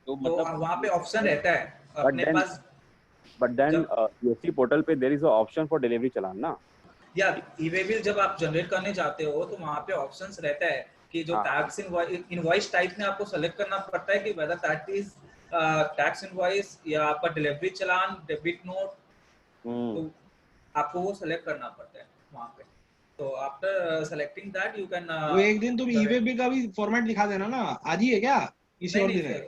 तो तो मतलब वहाँ पे ऑप्शन रहता है बट अपने देन पास। जीएसटी पोर्टल पे there is a option for delivery challan ना। या ई-वे बिल जब आप जनरेट करने जाते हो तो वहाँ पे ऑप्शंस रहता है कि जो हाँ टैक्स इनवॉइस टाइप में आपको सेलेक्ट करना पड़ता है कि whether that is tax invoice या आपका डिलीवरी चालान, डेबिट नोट, तो आपको वो सेलेक्ट करना पड़ता है वहाँ पे। तो after selecting that you can वो एक दिन तुम ई-वे बिल का भी फॉर्मेट दिखा देना ना, आज ही है क्या किसी और दिन है?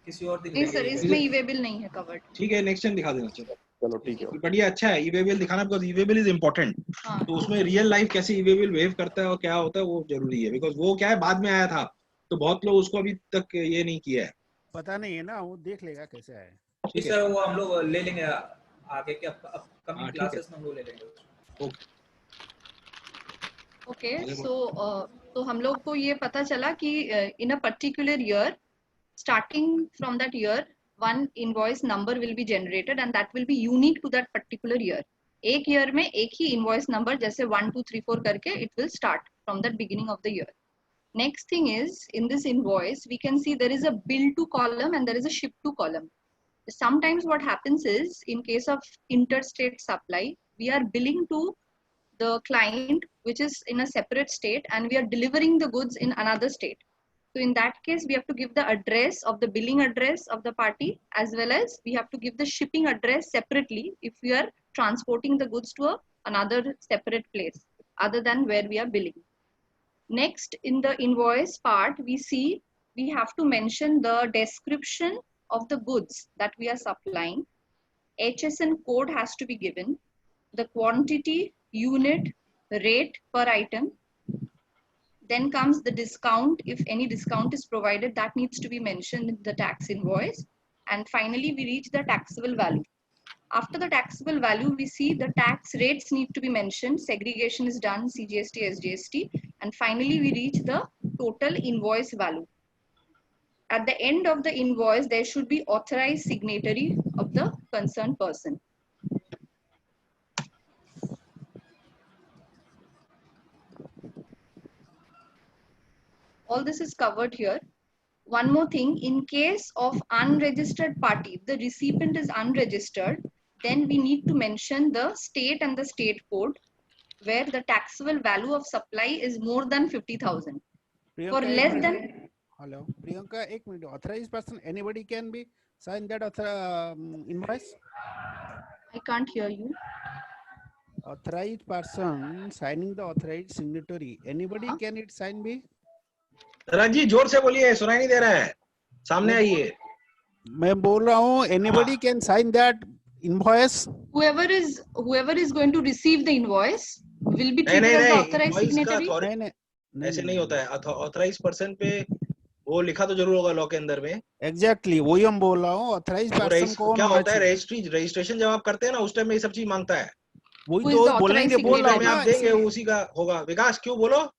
किसी और दिन नहीं सर, देंगे। इसमें ई-वे बिल नहीं है कवर्ड। ठीक है, नेक्स्ट टाइम दिखा देना। चलो चलो ठीक है। बढ़िया, अच्छा है ई-वे बिल दिखाना, because e-way bill is important. हाँ, तो उसमें रियल लाइफ कैसे ई-वे बिल वेव करता है और क्या होता है वो जरूरी है, बिकॉज वो क्या है बाद में आया था, तो बहुत लोग उसको अभी तक ये नहीं किया है। पता नहीं है ना, वो देख लेगा कैसे है। ठीक है, वो हम लोग ले लेंगे आगे के अपकमिंग ठीक है। क्लासेस में हम लोग ले लेंगे। ओके। तो हम लोग को ये पता चला कि in a particular year, starting from that year, one invoice number will be generated and that will be unique to that particular year. एक ईयर में एक ही इनवॉइस नंबर जैसे 1 2 3 4 करके it will start from that beginning of the year. Next thing is, in this invoice we can see there is a bill to column and there is a ship to column. Sometimes what happens is, in case of interstate supply, we are billing to the client which is in a separate state and we are delivering the goods in another state. So in that case we have to give the address of the billing address of the party, as well as we have to give the shipping address separately if we are transporting the goods to another separate place other than where we are billing. Next, in the invoice part, we see we have to mention the description of the goods that we are supplying. HSN code has to be given, the quantity, unit, rate per item. Then comes the discount. If any discount is provided, that needs to be mentioned in the tax invoice. And finally, we reach the taxable value. After the taxable value, we see the tax rates need to be mentioned. Segregation is done, CGST, SGST. And finally, we reach the total invoice value. At the end of the invoice, there should be authorized signatory of the concerned person. All this is covered here. One more thing, in case of unregistered party, if the recipient is unregistered, then we need to mention the state and the state code where the taxable value of supply is more than 50,000. For less than... Hello, Priyanka, एक minute. Authorized person, anybody can be sign that invoice? I can't hear you. Authorized person signing the authorized signatory. Anybody can it sign be? जी जोर से बोलिए, सुनाई नहीं दे रहा है, सामने आइए। मैं बोल रहा हूँ anybody can sign that invoice. Whoever is going to receive the invoice will be treated as the authorized signatory. नहीं, ऐसे नहीं होता है। ऑथराइज्ड पर्सन पे वो लिखा तो जरूर होगा लॉ के अंदर में। एग्जैक्टली वही हम बोल रहा हूँ। ऑथराइज्ड पर्सन कौन क्या होता है, रजिस्ट्रेशन जब आप करते हैं ना उस टाइम में ये सब चीज मांगता है। वही तो बोलेंगे, बोल रहा हूँ आप देंगे उसी का होगा। विकास क्यों बोलो?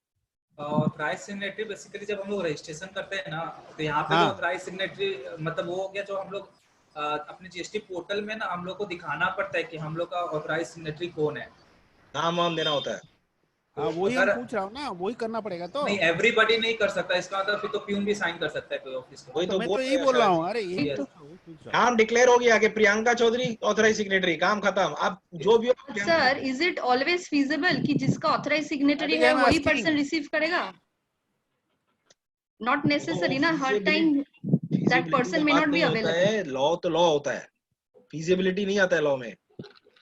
ऑथराइज्ड सिग्नेटरी बेसिकली जब हम लोग रजिस्ट्रेशन करते हैं ना, तो यहाँ पे जो ऑथराइज्ड सिग्नेटरी मतलब वो हो गया जो हम लोग अपने जीएसटी पोर्टल में ना हम लोग को दिखाना पड़ता है कि हम लोग का ऑथराइज्ड सिग्नेटरी कौन है, नाम वाम देना होता है। हाँ वही हम पूछ रहा हूँ ना, वही करना पड़ेगा। तो नहीं, एवरीबॉडी नहीं कर सकता, इसका मतलब फिर तो प्यून भी साइन कर सकता है कोई ऑफिस का। वही तो मैं तो यही बोल रहा हूँ। अरे यही तो काम डिक्लेयर हो गया कि प्रियंका चौधरी ऑथराइज सिग्नेटरी, काम खत्म। अब जो भी sir, is it always feasible कि जिसका ऑथराइज सिग्नेटरी है वही पर्सन रिसीव करेगा? नॉट नेसेसरी ना, हर time that person may not be available. Law तो लॉ होता है, फीजिबिलिटी नहीं आता है लॉ में।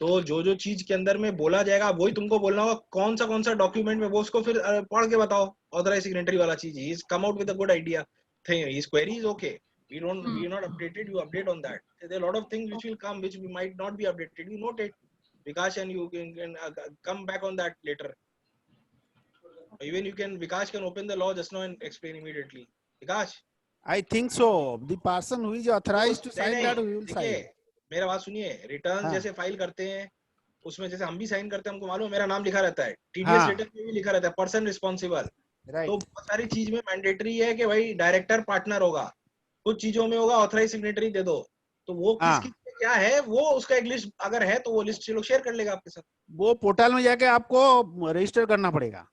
तो जो चीज के अंदर में बोला जाएगा वही तुमको बोलना होगा। कौन सा डॉक्यूमेंट में वो उसको फिर पढ़ के बताओ ऑथराइज सिग्नेटरी वाला चीज। He is come out with a good idea thing, his query is okay, we are not updated, you update on that. There are a lot of things which will come which we might not be updated, you note it, Vikash, and you can come back on that later. Even Vikash can open the law just now and explain immediately. Vikash, I think so, the person who is authorized to sign that will sign. मेरा बात सुनिए, return जैसे file करते हैं उसमें जैसे हम भी साइन करते हैं, हमको मालूम मेरा नाम लिखा रहता है, टीडीएस रिटर्न में भी लिखा रहता है पर्सन रिस्पांसिबल। तो बहुत सारी चीज में मैंडेटरी है कि भाई डायरेक्टर पार्टनर होगा, कुछ चीजों में होगा ऑथराइज सिग्नेटरी दे दो। तो वो किसकी क्या है वो उसका एक लिस्ट अगर है तो वो लिस्ट लोग शेयर कर लेगा आपके साथ। वो पोर्टल में जाके आपको रजिस्टर करना पड़ेगा।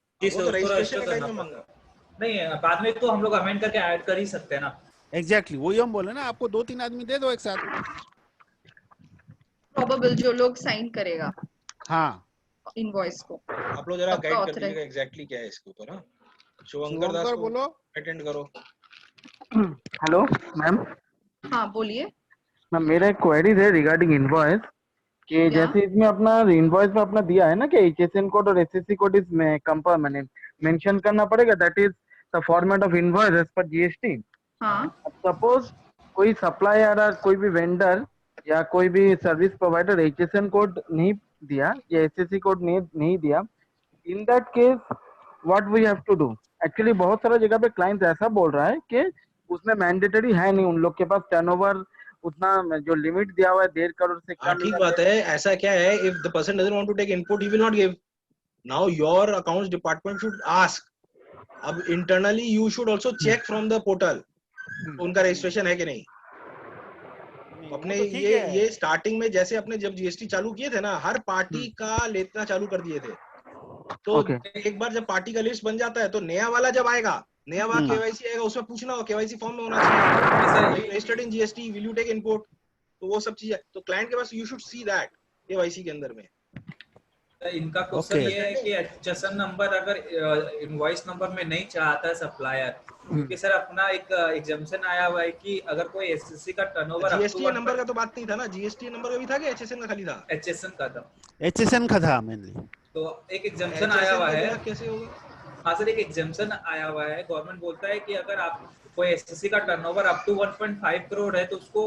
नहीं, बाद में तो हम लोग अमेंड करके ऐड कर ही सकते हैं ना। एग्जैक्टली वही हम बोले ना, आपको 2-3 आदमी दे दो एक साथ। प्रोबेबल जो लोग साइन करेगा हाँ इनवॉइस को, आप लोग जरा सबका गाइड कर ऑथराइज। दीजिएगा एग्जैक्टली क्या है इसके ऊपर। हाँ, शुभंकर दास शुभंकर को बोलो। अटेंड करो। Hello ma'am. हाँ बोलिए। मैम मेरा एक क्वेरीज है रिगार्डिंग इनवॉइस कि या जैसे इसमें अपना इनवॉइस में अपना दिया है ना कि HSN कोड और SSC कोड इसमें कंफर्म मैंने मेंशन करना पड़ेगा, that is the format of invoice as per GST। हाँ सपोज कोई सप्लायर और कोई भी वेंडर या कोई भी सर्विस प्रोवाइडर HSN कोड नहीं दिया या SSC कोड नहीं दिया, in that case what we have to do. Actually बहुत सारा जगह पे क्लाइंट ऐसा बोल रहा है कि उसमें मैंडेटरी है नहीं, उन लोग के पास टर्नओवर उतना जो लिमिट दिया हुआ है 1.5 करोड़ से हाँ कम। ठीक बात है। ऐसा क्या है, if the person doesn't want to take input he will not give. Now your accounts department should ask. अब internally you should also check from the portal उनका रजिस्ट्रेशन है कि नहीं। अपने ये स्टार्टिंग में जैसे अपने जब GST चालू किए थे ना, हर पार्टी का लेना चालू कर दिए थे। तो एक बार जब पार्टी का लिस्ट बन जाता है तो नया वाला जब आएगा, नया वाला KYC आएगा, उसमें पूछना होगा KYC फॉर्म में होना चाहिए registered in GST, will you take input. तो वो सब चीजें तो क्लाइंट के पास you should see that KYC के अंदर में। इनका क्वेश्चन ये है कि HSN नंबर अगर इनवॉइस नंबर में नहीं चाहता है सप्लायर, क्योंकि सर अपना एक एग्जम्पशन आया हुआ है कि अगर कोई SSC का टर्नओवर GST नंबर का तो बात नहीं था ना, GST नंबर का भी था कि HSN का खाली था? HSN का था मेनली। तो एक एग्जम्पशन आया हुआ है। कैसे होगा? हाँ सर, एक एग्जम्पशन आया हुआ है। गवर्नमेंट बोलता है कि अगर आप कोई SSC का टर्नओवर अप टू 1.5 करोड़ है तो उसको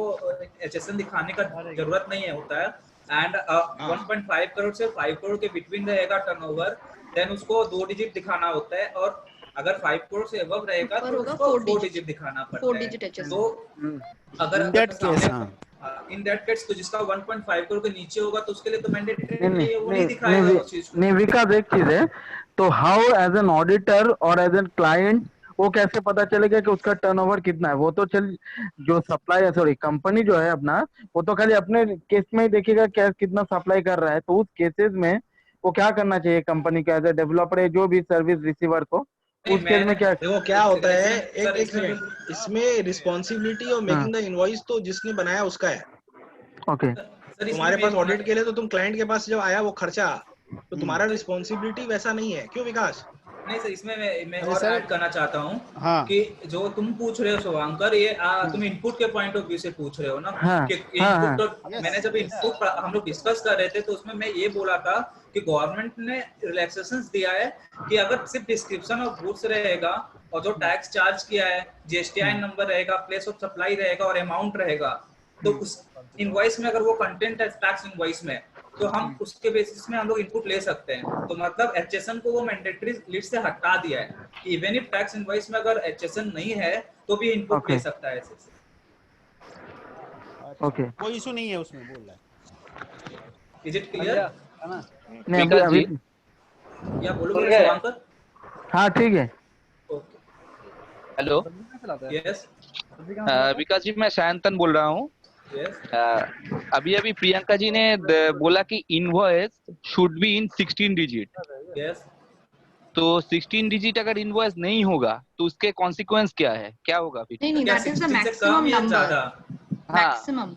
HSN दिखाने का जरूरत नहीं है होता है। एंड 1.5 करोड़ से 5 करोड़ के बिटवीन रहेगा टर्नओवर, देन उसको 2 डिजिट दिखाना होता है। और अगर 5 करोड़ से अबव रहेगा तो उसको 4 डिजिट दिखाना पड़ता है। तो अगर इन दैट केस तो जिसका 1.5 करोड़ के नीचे होगा तो उसके लिए तो मैंडेटरी है, वो नहीं दिखाएगा उस चीज को। नहीं विकास, एक चीज है तो हाउ एज एन ऑडिटर और एज एन क्लाइंट वो कैसे पता चलेगा कि उसका टर्नओवर कितना है? वो तो चल जो सप्लाई सॉरी कंपनी जो है अपना, वो तो खाली अपने केस में ही देखेगा क्या कितना सप्लाई कर रहा है। तो उस केसेस में वो क्या करना चाहिए कंपनी का एज ए डेवलपर जो भी सर्विस रिसीवर को? उस केस में क्या देखो क्या होता है, एक सेकंड, इसमें रिस्पॉन्सिबिलिटी और मेकिंग द इनवॉइस तो जिसने बनाया उसका है। ओके तुम्हारे पास ऑडिट के लिए तो तुम क्लाइंट के पास जब आया वो खर्चा, तो तुम्हारा रिस्पॉन्सिबिलिटी वैसा नहीं है। क्यों विकास? नहीं सर, इसमें मैं और ऐड करना चाहता हूँ कि जो तुम पूछ रहे हो शुभंकर, ये तुम इनपुट के पॉइंट ऑफ व्यू से पूछ रहे हो ना। कि इनपुट तो मैंने जब इनपुट हम लोग डिस्कस कर रहे थे तो उसमें मैं ये बोला था कि गवर्नमेंट ने रिलैक्सेशंस दिया है कि अगर सिर्फ डिस्क्रिप्शन ऑफ गुड्स रहेगा और जो टैक्स चार्ज किया है, GSTI नंबर रहेगा, प्लेस ऑफ सप्लाई रहेगा और अमाउंट रहेगा, तो उस इनवॉइस में अगर वो कंटेंट है टैक्स इनवॉइस में, तो हम उसके बेसिस में हम लोग इनपुट ले सकते हैं। तो मतलब HSN को वो मैंडेटरी लिस्ट से हटा दिया है कि इवन इफ टैक्स इनवॉइस में अगर HSN नहीं है तो भी इनपुट ले सकता है। ओके कोई इशू नहीं है उसमें, बोल रहा है। Is it clear? नहीं अभी या बोलो शुभंकर? हाँ ठीक है। हेलो यस विकास जी, मैं सायंतन बोल रहा हूँ। अभी प्रियंका जी ने बोला कि invoice should be in 16 digit. Yes, तो 16 डिजिट अगर इनवॉइस नहीं होगा तो उसके कॉन्सिक्वेंस क्या है, क्या होगा फिर? नहीं, that is the maximum number. Maximum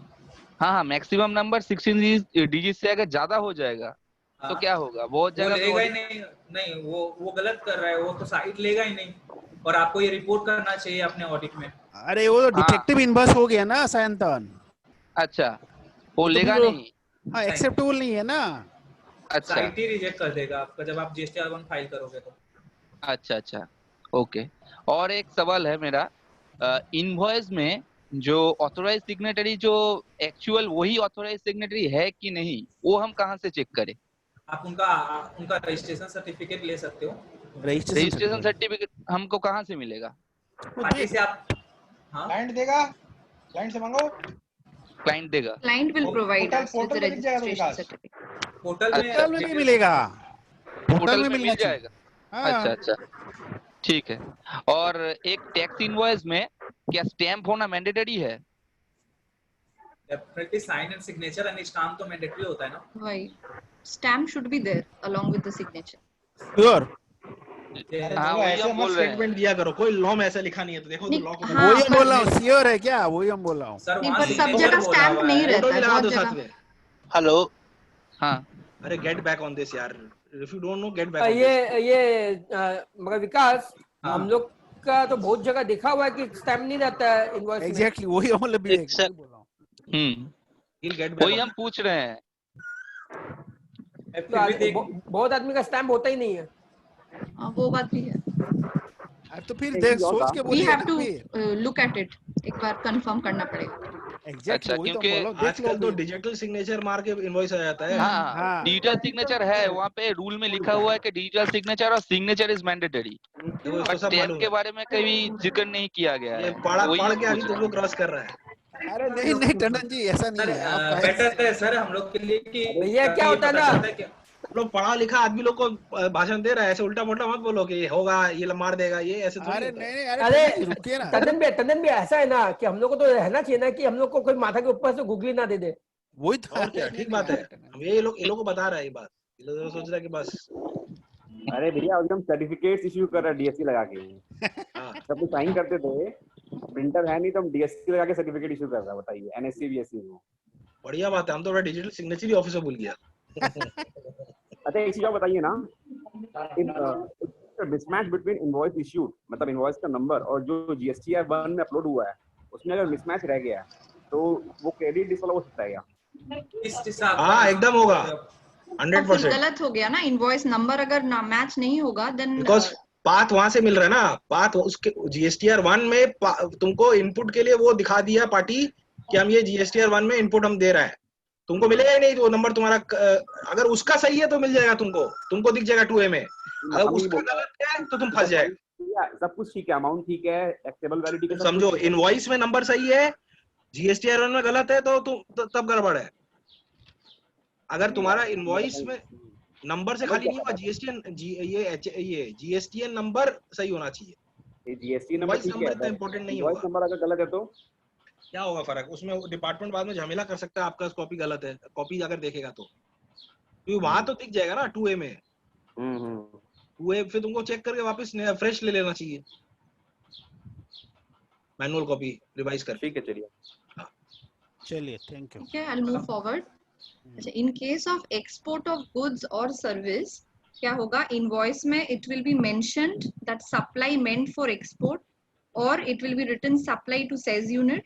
हाँ, मैक्सिमम नंबर 16 डिजिट से अगर ज्यादा हो जाएगा तो क्या होगा? बहुत जगह लेगा ही नहीं, वो गलत कर रहा है, वो तो साइट लेगा ही नहीं और आपको ये रिपोर्ट करना चाहिए अपने ऑडिट में। अरे वो तो डिफेक्टिव इनवॉइस हो गया ना सायंतन। अच्छा, वो लेगा नहीं? हाँ, एक्सेप्टेबल नहीं है ना। अच्छा, साइट ही रिजेक्ट कर देगा आपका जब आप GST R1 फाइल करोगे तो। अच्छा, ओके। और एक सवाल है मेरा, इनवॉइस में जो ऑथोराइज सिग्नेटरी जो एक्चुअल वही ऑथोराइज सिग्नेटरी है कि नहीं, वो हम कहाँ से चेक करें? आप उनका रजिस्ट्रेशन सर्टिफिकेट ले सकते हो। रजिस्ट्रेशन सर्टिफिकेट हमको कहाँ से मिलेगा? पार्टी से आप क्लाइंट देगा, क्लाइंट से मांगो, क्लाइंट देगा। Client will provide us with the portal registration certificate. Portal में भी मिलेगा, पोर्टल में मिल जाएगा। अच्छा, ठीक है। और एक टैक्स इनवॉइस में क्या स्टैम्प होना मैंडेटरी है? Definitely sign and signature and stamp तो मैंडेटरी होता है ना। Why? Stamp should be there along with the signature. Sure. हाँ वही ऐसे हम मत बोल रहे हैं। स्टेटमेंट दिया करो, कोई लॉ में ऐसा लिखा नहीं है तो देखो तो नहीं, लॉ को हाँ, वही हम पर- बोल रहा हूँ, श्योर है क्या? वही हम बोल रहा हूँ। सर नहीं, वहाँ पर सब signature जगह बोला स्टैम्प हुआ नहीं है। रहता फोटो भी है, लगा बहुत दो जगह। साथ में। हेलो हाँ अरे गेट बैक ऑन दिस यार, if you don't know get back on this. ये मगर विकास, हाँ। हम लोग का तो बहुत जगह देखा हुआ है कि स्टैम्प नहीं रहता है इनवॉइस में। एग्जैक्टली वही हम मतलब भी एक वही बोल रहा हूँ। He'll get back वही on हम it. पूछ रहे हैं। फिर भी देख बहुत आदमी का स्टैम्प होता ही नहीं है। हाँ, वो बात भी है। अरे तो फिर एक देख चीज और सोच था। के We बोलिए have ना to फिर। look at it. एक बार कंफर्म करना पड़ेगा। एग्जैक्टली अच्छा, वही तो हम क्योंकि बोल रहा हूँ, देख लो आजकल तो अभी। डिजिटल सिग्नेचर मार के इनवॉइस आ जाता है। हाँ हाँ। डिजिटल सिग्नेचर है, वहाँ पे रूल में लिखा हुआ है कि डिजिटल सिग्नेचर और सिग्नेचर इज मैंडेटरी, देखो इसको बट सब स्टैम्प मालूम के है, बारे में कभी जिक्र नहीं किया गया ये है, पढ़ वही पढ़ हम के आगे पूछ रहे तुमको हैं। क्रॉस कर रहा है। अरे नहीं नहीं टंडन जी, ऐसा सर नहीं है, आप काहे बेटर है सर हम लोग के लिए कि भैया क्या ये होता है पता ना, चलता है कि तुम लोग पढ़ा लिखा आदमी लोग को भाषण दे रहा है, ऐसे उल्टा मोल्टा मत बोलो कि होगा ये मार देगा, ये ऐसे थोड़ी अरे होता है। नहीं नहीं, अरे अरे टंडन जी रुकिए ना। टंडन भी ऐसा है ना कि हम लोग को तो रहना चाहिए ना कि हम लोग को कोई माथा के ऊपर से गुगली ना दे दे। वही तो और क्या, नहीं, ठीक नहीं, बात है। अरे टंडन हम ये लोग को बता रहा है ये बात, ये लोग सोच रहा है कि बस अरे भैया अभी हम सर्टिफिकेट्स इश्यू कर रहे हैं डीएससी लगा के, हाँ। जब तो साइन करते थे, प्रिंटर है नहीं तो हम डीएससी लगा के सर्टिफिकेट इश्यू कर रहे हैं, बताइए एनएससी बीएससी में। बढ़िया बात है, हम तो डिजिटल सिग्नेचर ही ऑफिस में भूल गया। अच्छा एक चीज और बताइए ना, मिसमैच बिटवीन इनवॉइस इश्यूड मतलब इनवॉइस का नंबर और जो जीएसटीआर 1 में अपलोड हुआ है उसमें अगर मिसमैच रह गया तो वो क्रेडिट डिसअलाउ हो सकता है क्या? इस हिसाब हाँ एकदम होगा, और फिर 100%। गलत हो गया ना, इनवॉइस नंबर अगर ना मैच नहीं होगा देन बिकॉज पाथ वहां से मिल रहा है ना, पाथ उसके जीएसटीआर 1 में तुमको इनपुट के लिए वो दिखा दिया पार्टी कि हम ये जीएसटीआर 1 में इनपुट हम दे रहे हैं, तुमको मिलेगा ही नहीं वो नंबर तुम्हारा। अगर उसका सही है तो मिल जाएगा तुमको दिख जाएगा 2A में, अगर उसका गलत है तो तुम फंस जाएगा। सब कुछ ठीक है, अमाउंट ठीक है, एक्सेप्टेबल वैलिडी के सब समझो कुछ ठीक है। इनवॉइस में नंबर सही है, जीएसटीआर 1 में गलत है तो तब गड़बड़ है। अगर तुम्हारा इनवॉइस में नंबर से खाली नहीं हुआ, जीएसटीएन नंबर सही होना चाहिए। जीएसटी नंबर इनवॉइस ठीक नंबर है, इतना इंपॉर्टेंट नहीं इनवॉइस होगा। नंबर अगर गलत है तो क्या होगा फर्क उसमें, डिपार्टमेंट बाद में झमेला कर सकता है आपका कॉपी गलत है, कॉपी अगर देखेगा तो, क्योंकि वहां तो दिख जाएगा ना 2A में। 2A फिर तुमको चेक करके वापस फ्रेश ले लेना चाहिए, मैनुअल कॉपी रिवाइज करके। ठीक है, चलिए चलिए, थैंक यू। ठीक है, I'll move forward. अच्छा, in case of export of goods or service क्या होगा, इनवॉइस में it will be mentioned that supply meant for export, or it will be written supply to sales unit,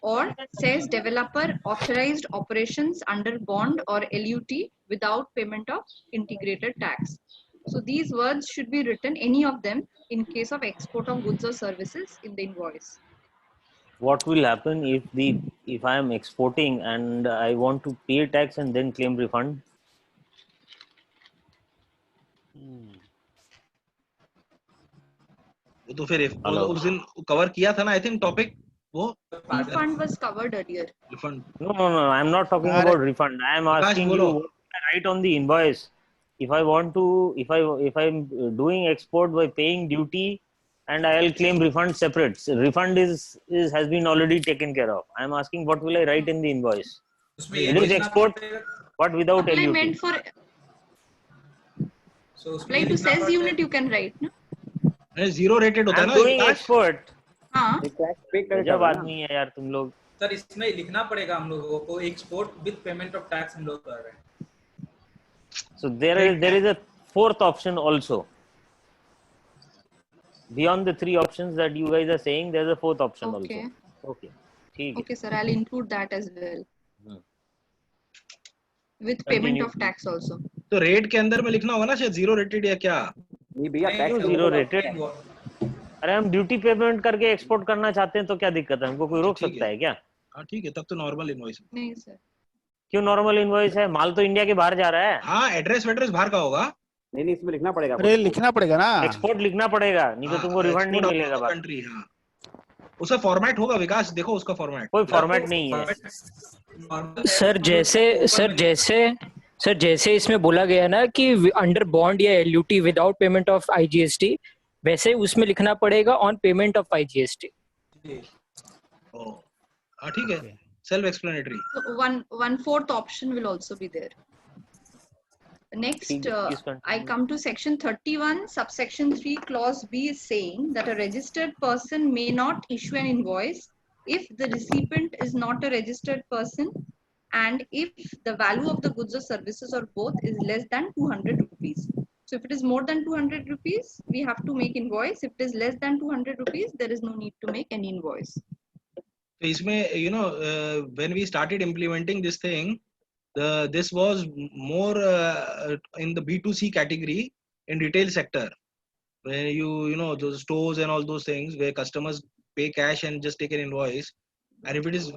or sales developer authorized operations under bond or LUT without payment of integrated tax. So these words should be written, any of them, in case of export of goods or services in the invoice. What will happen if I am exporting and I want to pay tax and then claim refund? वो तो फिर उस दिन cover किया था ना I think topic, वो Refund was covered earlier. Refund. No. I am not talking about refund. I am asking you what I write on the invoice. If I want to, if I'm doing export by paying duty, and I'll claim refund separate. So refund has been already taken care of. I am asking what will I write in the invoice? It is export, but without Supply LUT. meant for supply to sales unit you can write, no? Zero rated होता है I'm ना doing export. हाँ, जब आदमी है यार तुम लोग। सर इसमें लिखना पड़ेगा हम लोगों को, export with payment of tax हम लोग कर रहे हैं। So there is a fourth option also. Beyond the three options that you guys are saying, there's a fourth option okay. also. Okay. ठीक है. Okay, sir, I'll include that as well. With Continue. payment of tax also. तो rate के अंदर में लिखना होगा ना शायद जीरो रेटेड या क्या? नहीं भैया, क्यों जीरो रेटेड? अरे हम ड्यूटी पेमेंट करके एक्सपोर्ट करना चाहते हैं तो क्या दिक्कत है, हमको कोई रोक सकता है क्या? हाँ ठीक है, तब तो नॉर्मल इनवॉइस। नहीं सर, क्यों नॉर्मल इनवॉइस है? माल तो इंडिया के बाहर जा रहा है। हाँ एड्रेस बाहर का होगा। नहीं इसमें लिखना पड़ेगा, अरे लिखना पड़ेगा ना, एक्सपोर्ट लिखना पड़ेगा, नहीं तो तुमको रिफंड नहीं मिलेगा। कंट्री हाँ, उसका फॉर्मेट होगा विकास, देखो उसका फॉर्मेट। कोई फॉर्मेट नहीं है सर, जैसे इसमें बोला गया ना कि अंडर बॉन्ड या LUT without payment of IGST, वैसे उसमें लिखना पड़ेगा ऑन पेमेंट ऑफ IGST। हाँ ठीक है, self explanatory. so one fourth option will also be there. Next, I come to section 31, subsection 3, clause B is saying that a registered person may not issue an invoice if the recipient is not a registered person and if the value of the goods or services or both is less than 200 rupees. So if it is more than 200 rupees, we have to make invoice. If it is less than 200 rupees, there is no need to make any invoice. So इसमें when we started implementing this thing, this was more in the B2C category in retail sector, where those stores and all those things where customers pay cash and just take an invoice. And if it is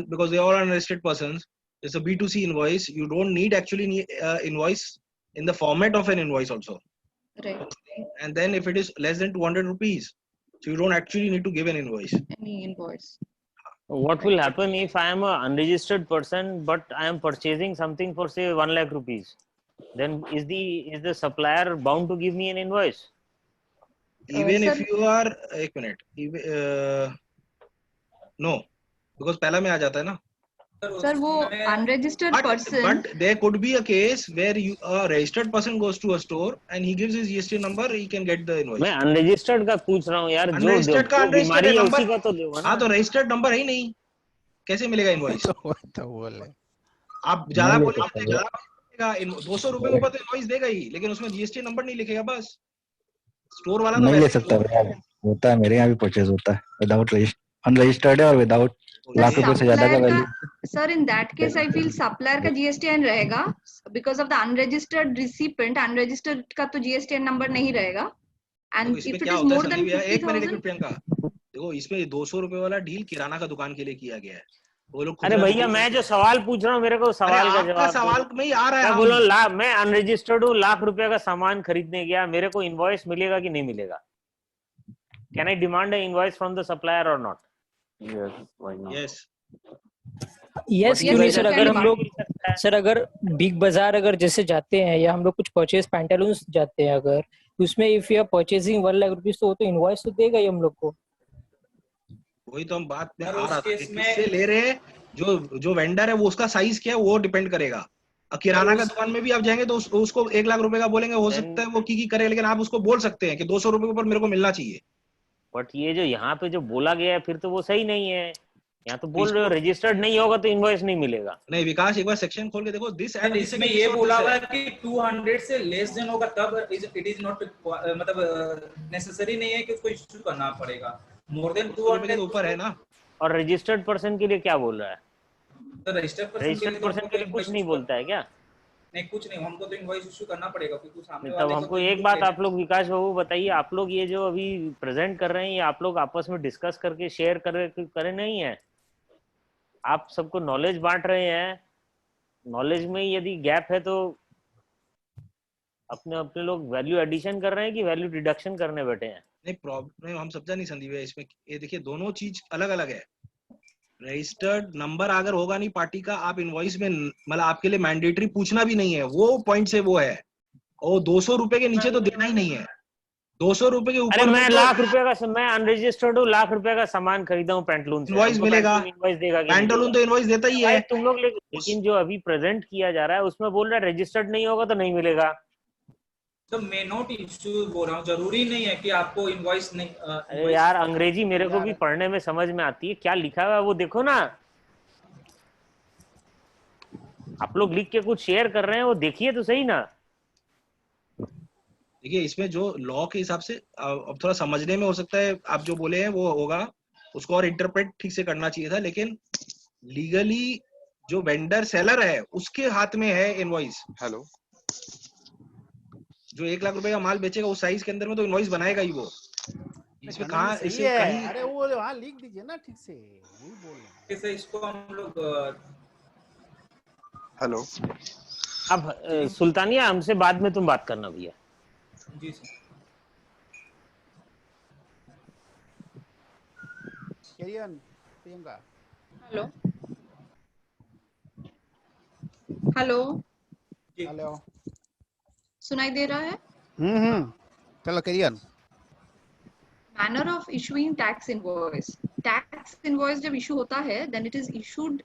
because they are all unregistered persons, it's a B2C invoice. You don't need actually invoice in the format of an invoice also. Right. And then if it is less than 200 rupees, so you don't actually need to give an invoice. Any invoice. What will happen if I am an unregistered person, but I am purchasing something for say 1 lakh rupees? Then is the supplier bound to give me an invoice? Even if you are, एक minute, no, because पहला में आ जाता है ना. Sir, वो unregistered person. But there could be a case where a registered person goes to a store and he gives his GST number, he can get the invoice. मैं unregistered का पूछ रहा हूँ यार. Unregistered का बीमारी है उसी का तो दो ना. हाँ तो registered number है ही नहीं, कैसे मिलेगा invoice? तो बोले. आप ज़्यादा बोलेगा 200 रुपए ऊपर तो invoice देगा ही, लेकिन उसमें GST number नहीं लिखेगा बस. स्टोर वाला नहीं ले सकता यार. होता है मेरे यहाँ भी परचेज होता है without unregistered है और without लाख रुपए से ज्यादा का value. Sir, in that case, I feel supplier का GSTN रहेगा because of the unregistered recipient. Unregistered का तो GSTN number नहीं रहेगा. And if it is more than 50,000. Priyanka, देखो इसमें 200 रुपए वाला डील किराना का दुकान के लिए किया गया है. वो लोग. अरे भैया मैं जो सवाल पूछ रहा हूँ मेरे को सवाल का जवाब. सवाल में ही आ रहा है. बोलो मैं अनरजिस्टर्ड हूँ, लाख रुपए का सामान खरीदने गया, मेरे को इनवॉइस मिलेगा कि नहीं मिलेगा? Can I demand an invoice from the supplier or not? Yes, why not? Yes, क्यों नहीं सर. अगर हम लोग सर अगर बिग बाजार अगर जैसे जाते हैं या हम लोग कुछ परचेज पैंटालून्स जाते हैं, अगर उसमें if you are purchasing 1 lakh rupees तो वो तो इनवॉइस तो देगा ही हम लोग को. वही तो हम बात में आ रहा था, किससे ले रहे हैं. जो वेंडर है वो उसका साइज क्या है वो डिपेंड करेगा. किराना का दुकान में भी आप जाएंगे तो उसको 1 लाख रुपए का बोलेंगे, हो सकता है वो की करे, लेकिन आप उसको बोल सकते हैं कि 200 रुपए के ऊपर मेरे को मिलना चाहिए. बट ये जो यहाँ पे जो बोला गया है फिर तो वो सही नहीं है. यहाँ तो बोल रहे हो रजिस्टर्ड नहीं होगा तो इनवॉइस नहीं मिलेगा. नहीं विकास, एक बार सेक्शन खोल के देखो. इसमें ये बोला हुआ है कि 200 से लेस देन होगा तब इट इज नॉट, मतलब नेसेसरी नहीं है कि उसको इश्यू करना पड़ेगा. मोर देन 200 के ऊपर है ना. और रजिस्टर्ड पर्सन के लिए क्या बोल रहा है? तो रजिस्टर्ड पर्सन के लिए कुछ नहीं बोलता है क्या? नहीं कुछ नहीं, हमको तो इनवॉइस इशू करना पड़ेगा क्योंकि सामने वाले. तब हमको एक बात आप लोग विकास बाबू बताइए, आप लोग ये जो अभी प्रेजेंट कर रहे हैं ये आप लोग आपस में डिस्कस करके शेयर करे नहीं है? आप सबको नॉलेज बांट रहे हैं. नॉलेज में यदि गैप है तो अपने लोग वैल्यू एडिशन कर रहे हैं कि वैल्यू रिडक्शन करने बैठे हैं? नहीं प्रॉब्लम हम समझा नहीं संदीप है इसमें. ये देखिए दोनों चीज अलग अलग है. रजिस्टर्ड नंबर अगर होगा नहीं पार्टी का, आप इनवॉइस में मतलब आपके लिए मैंडेटरी पूछना भी नहीं है, वो पॉइंट से वो है. और 200 रुपए के नीचे तो देना ही नहीं है. 200 रुपए के ऊपर. अरे मैं लाख रुपए का, मैं अनरजिस्टर्ड हूँ, लाख रुपए का सामान खरीदा हूँ पैंटलून से, इनवॉइस मिलेगा. इनवॉइस देगा. पैंटलून तो इनवॉइस देता ही है तुम लोग. लेकिन जो अभी प्रेजेंट किया जा रहा है उसमें बोल रहा है रजिस्टर्ड नहीं होगा तो नहीं मिलेगा. तो मे नॉट इश्यू बोल रहा हूँ, जरूरी नहीं है कि आपको इनवॉइस नहीं. अरे यार अंग्रेजी मेरे को भी पढ़ने में समझ में आती है, क्या लिखा हुआ है वो देखो ना. आप लोग लिख के कुछ शेयर कर रहे हैं वो देखिए तो सही ना. देखिए इसमें जो लॉ के हिसाब से अब थोड़ा समझने में हो सकता है आप जो बोले हैं वो होगा, उसको और इंटरप्रेट ठीक से करना चाहिए था. लेकिन लीगली जो वेंडर सेलर है उसके हाथ में है इनवॉइस. हेलो, जो 1 लाख रुपए का माल बेचेगा उस साइज के अंदर में तो इनवॉइस बनाएगा ही वो. इसमें कहाँ इसे कहीं. अरे वो वहाँ लिख दीजिए ना ठीक से. वही बोल रहे हैं. कैसे इसको हम लोग. हेलो, अब सुल्तानिया हमसे बाद में तुम बात करना भैया. जी sir. Carry on Priyanka. Hello hello hello, सुनाई दे रहा है? चलो carry on. Manner of issuing tax invoice. Tax invoice जब इशू होता है then it is issued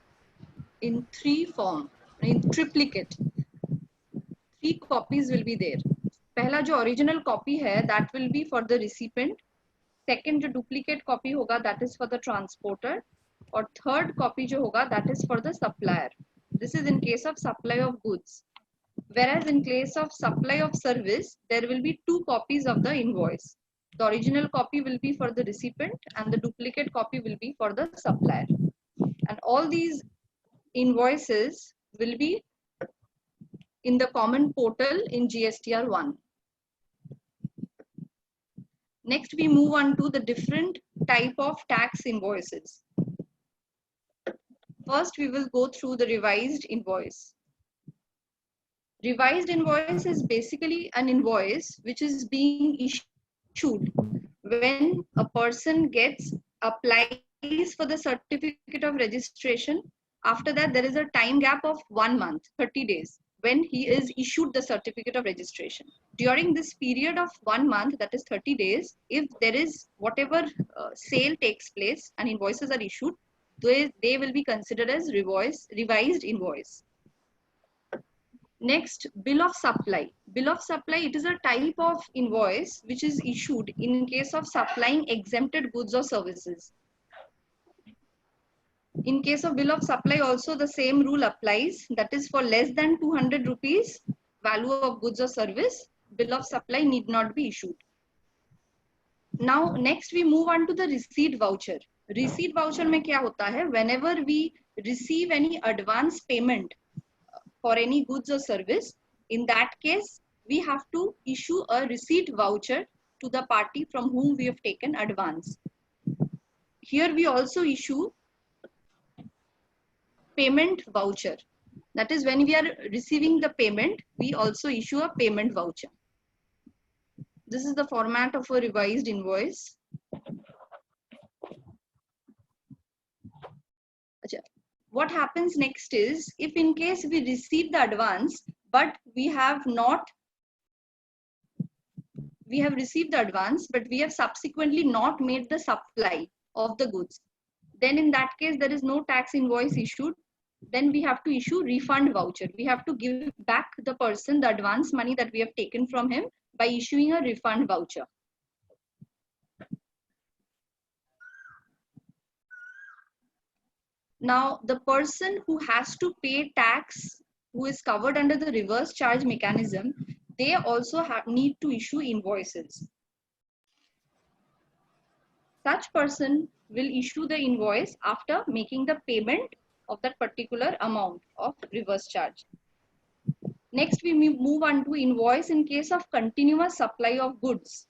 in 3 form, in triplicate. 3 copies will be there. पहला जो original copy है that will be for the recipient. Second जो duplicate copy होगा that is for the transporter. और third copy जो होगा that is for the supplier. This is in case of supply of goods. Whereas in case of supply of service, there will be 2 copies of the invoice. The original copy will be for the recipient and the duplicate copy will be for the supplier. And all these invoices will be in the common portal in GSTR 1. Next, we move on to the different type of tax invoices. First, we will go through the revised invoice. Revised invoice is basically an invoice which is being issued when a person applies for the certificate of registration. After that, there is a time gap of 1 month, 30 days, when he is issued the certificate of registration. During this period of 1 month, that is 30 days, if there is whatever sale takes place and invoices are issued, they will be considered as revised invoice. Next, bill of supply. Bill of supply, it is a type of invoice which is issued in case of supplying exempted goods or services. In case of bill of supply also the same rule applies, that is for less than 200 rupees value of goods or service, bill of supply need not be issued. Now next we move on to the receipt voucher. Receipt voucher में क्या होता है? Whenever we receive any advance payment for any goods or service, in that case we have to issue a receipt voucher to the party from whom we have taken advance. Here we also issue payment voucher. That is, when we are receiving the payment, we also issue a payment voucher. This is the format of a revised invoice. What happens next is, if in case we receive the advance, but we have received the advance, but we have subsequently not made the supply of the goods, then in that case there is no tax invoice issued. Then we have to issue refund voucher. We have to give back the person the advance money that we have taken from him by issuing a refund voucher. Now, the person who has to pay tax, who is covered under the reverse charge mechanism, they also need to issue invoices. Such person will issue the invoice after making the payment of that particular amount of reverse charge. Next, we move on to invoice in case of continuous supply of goods.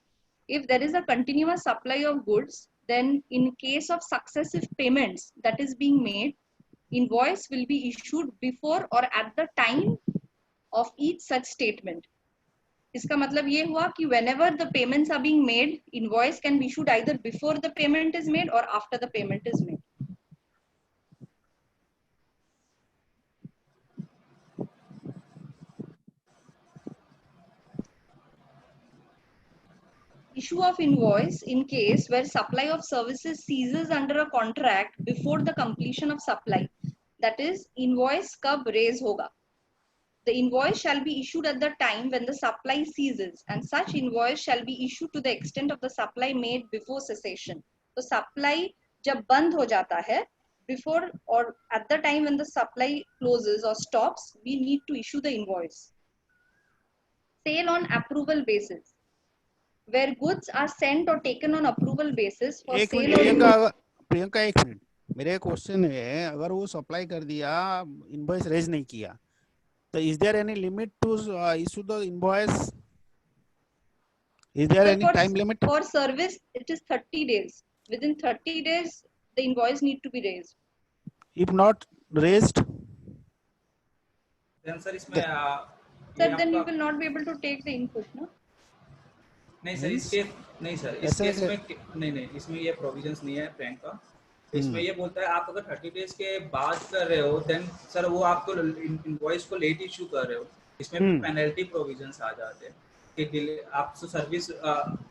If there is a continuous supply of goods, then in case of successive payments that is being made, invoice will be issued before or at the time of each such statement. इसका मतलब ये हुआ कि whenever the payments are being made, invoice can be issued either before the payment is made or after the payment is made. Issue of invoice in case where supply of services ceases under a contract before the completion of supply. That is, invoice कब raise होगा. The invoice shall be issued at the time when the supply ceases, and such invoice shall be issued to the extent of the supply made before cessation. So supply जब बंद हो जाता है, before or at the time when the supply closes or stops, we need to issue the invoice. Sale on approval basis. Where goods are sent or taken on approval basis for sale. Priyanka एक minute, मेरे question है, अगर वो supply कर दिया, invoice raise नहीं किया, तो is there any limit to issue the invoice? Is there any time limit? For service, it is 30 days. Within 30 days, the invoice need to be raised. If not raised, then sir इसमें sir, then you will not be able to take the input, no? नहीं sir, इसके नहीं sir, इस case में नहीं इसमें ये provisions नहीं है बैंक का. इसमें ये बोलता है आप अगर 30 डेज के बाद कर रहे हो, देन सर वो आपको इनवॉइस को लेट इशू कर रहे हो, इसमें पेनल्टी प्रोविजंस आ जाते हैं कि आप सर्विस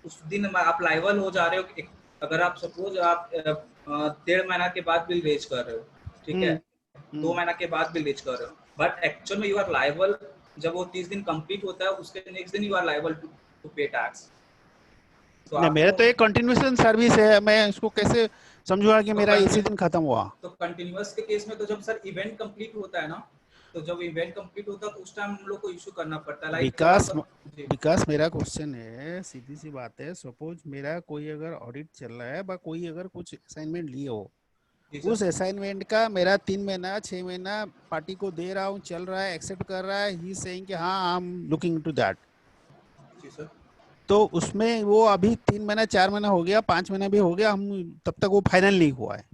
उस दिन आप लायबल हो जा रहे हो. अगर आप सपोज आप 1.5 महीना के बाद बिल रेज कर रहे हो, ठीक है, 2 महीना के बाद बिल रेज कर रहे हो, बट एक्चुअल में यू आर लायबल जब वो 30 दिन कंप्लीट होता है उसके नेक्स्ट दिन यू आर लायबल टू पे टैक्स। नहीं, मेरा तो एक कंटिन्यूएशन सर्विस है, मैं इसको कैसे समझूंगा कि मेरा इसी दिन खत्म हुआ? तो कंटिन्यूअस के केस में तो जब सर इवेंट कंप्लीट होता है ना, तो जब इवेंट कंप्लीट होता है तो उस टाइम हम लोग को इशू करना पड़ता है। लाइक विकास मेरा क्वेश्चन है, सीधी सी बात है, सपोज मेरा कोई अगर ऑडिट चल रहा है बा कोई अगर कुछ असाइनमेंट लिए हो, उस असाइनमेंट का मेरा 3 महीना 6 महीना पार्टी को दे रहा हूँ, चल रहा है, एक्सेप्ट कर रहा है, ही सेइंग कि हाँ I am looking to that, तो उसमें वो अभी 3 महीना 4 महीना हो गया, 5 महीना भी हो गया, हम तब तक वो फाइनल नहीं हुआ है,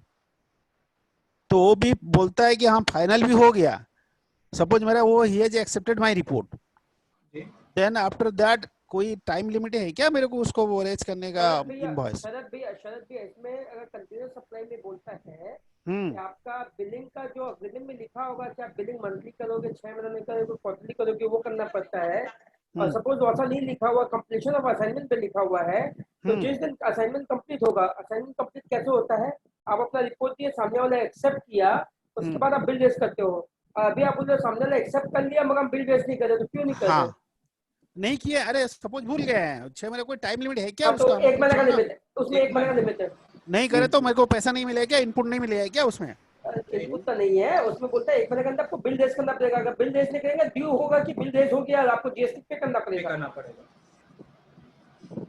तो वो भी बोलता है कि हाँ फाइनल भी हो गया, सपोज मेरा वो he has accepted my report, then after that कोई टाइम लिमिट है क्या मेरे को उसको वो रेज करने का इनवॉइस? शरद भैया इसमें अगर कंटिन्यूअस सप्लाई में बोलता है कि आपका बिलिंग का जो अग्रीमेंट में लिखा होगा कि आप बिलिंग मंथली करोगे, 6 महीने करोगे, क्वार्टरली करोगे, वो करना पड़ता है। और सपोज वैसा नहीं लिखा हुआ, कंप्लीशन ऑफ असाइनमेंट पे लिखा हुआ है, तो जिस दिन असाइनमेंट कंप्लीट होगा, असाइनमेंट कंप्लीट कैसे होता है, आप अपना रिपोर्ट दिए, सामने वाला एक्सेप्ट किया, उसके बाद आप बिल रेज करते हो। अभी आप बोल सामने वाला एक्सेप्ट कर लिया मगर हम बिल रेज नहीं कर रहे, तो क्यों नहीं कर रहे? नहीं किया, अरे सपोज भूल गए हैं, 6 महीने कोई टाइम लिमिट है क्या तो उसका? 1 महीने का लिमिट है, उसमें 1 महीने का लिमिट है। नहीं करे तो मेरे को पैसा नहीं मिलेगा क्या, इनपुट नहीं मिलेगा क्या उसमें? इनपुट तो नहीं है, उसमें बोलता है 1 महीने के अंदर आपको बिल रेज करना पड़ेगा, अगर बिल रेज नहीं करेंगे ड्यू होगा कि बिल रेज हो गया, आपको जीएसटी पे करना पड़ेगा।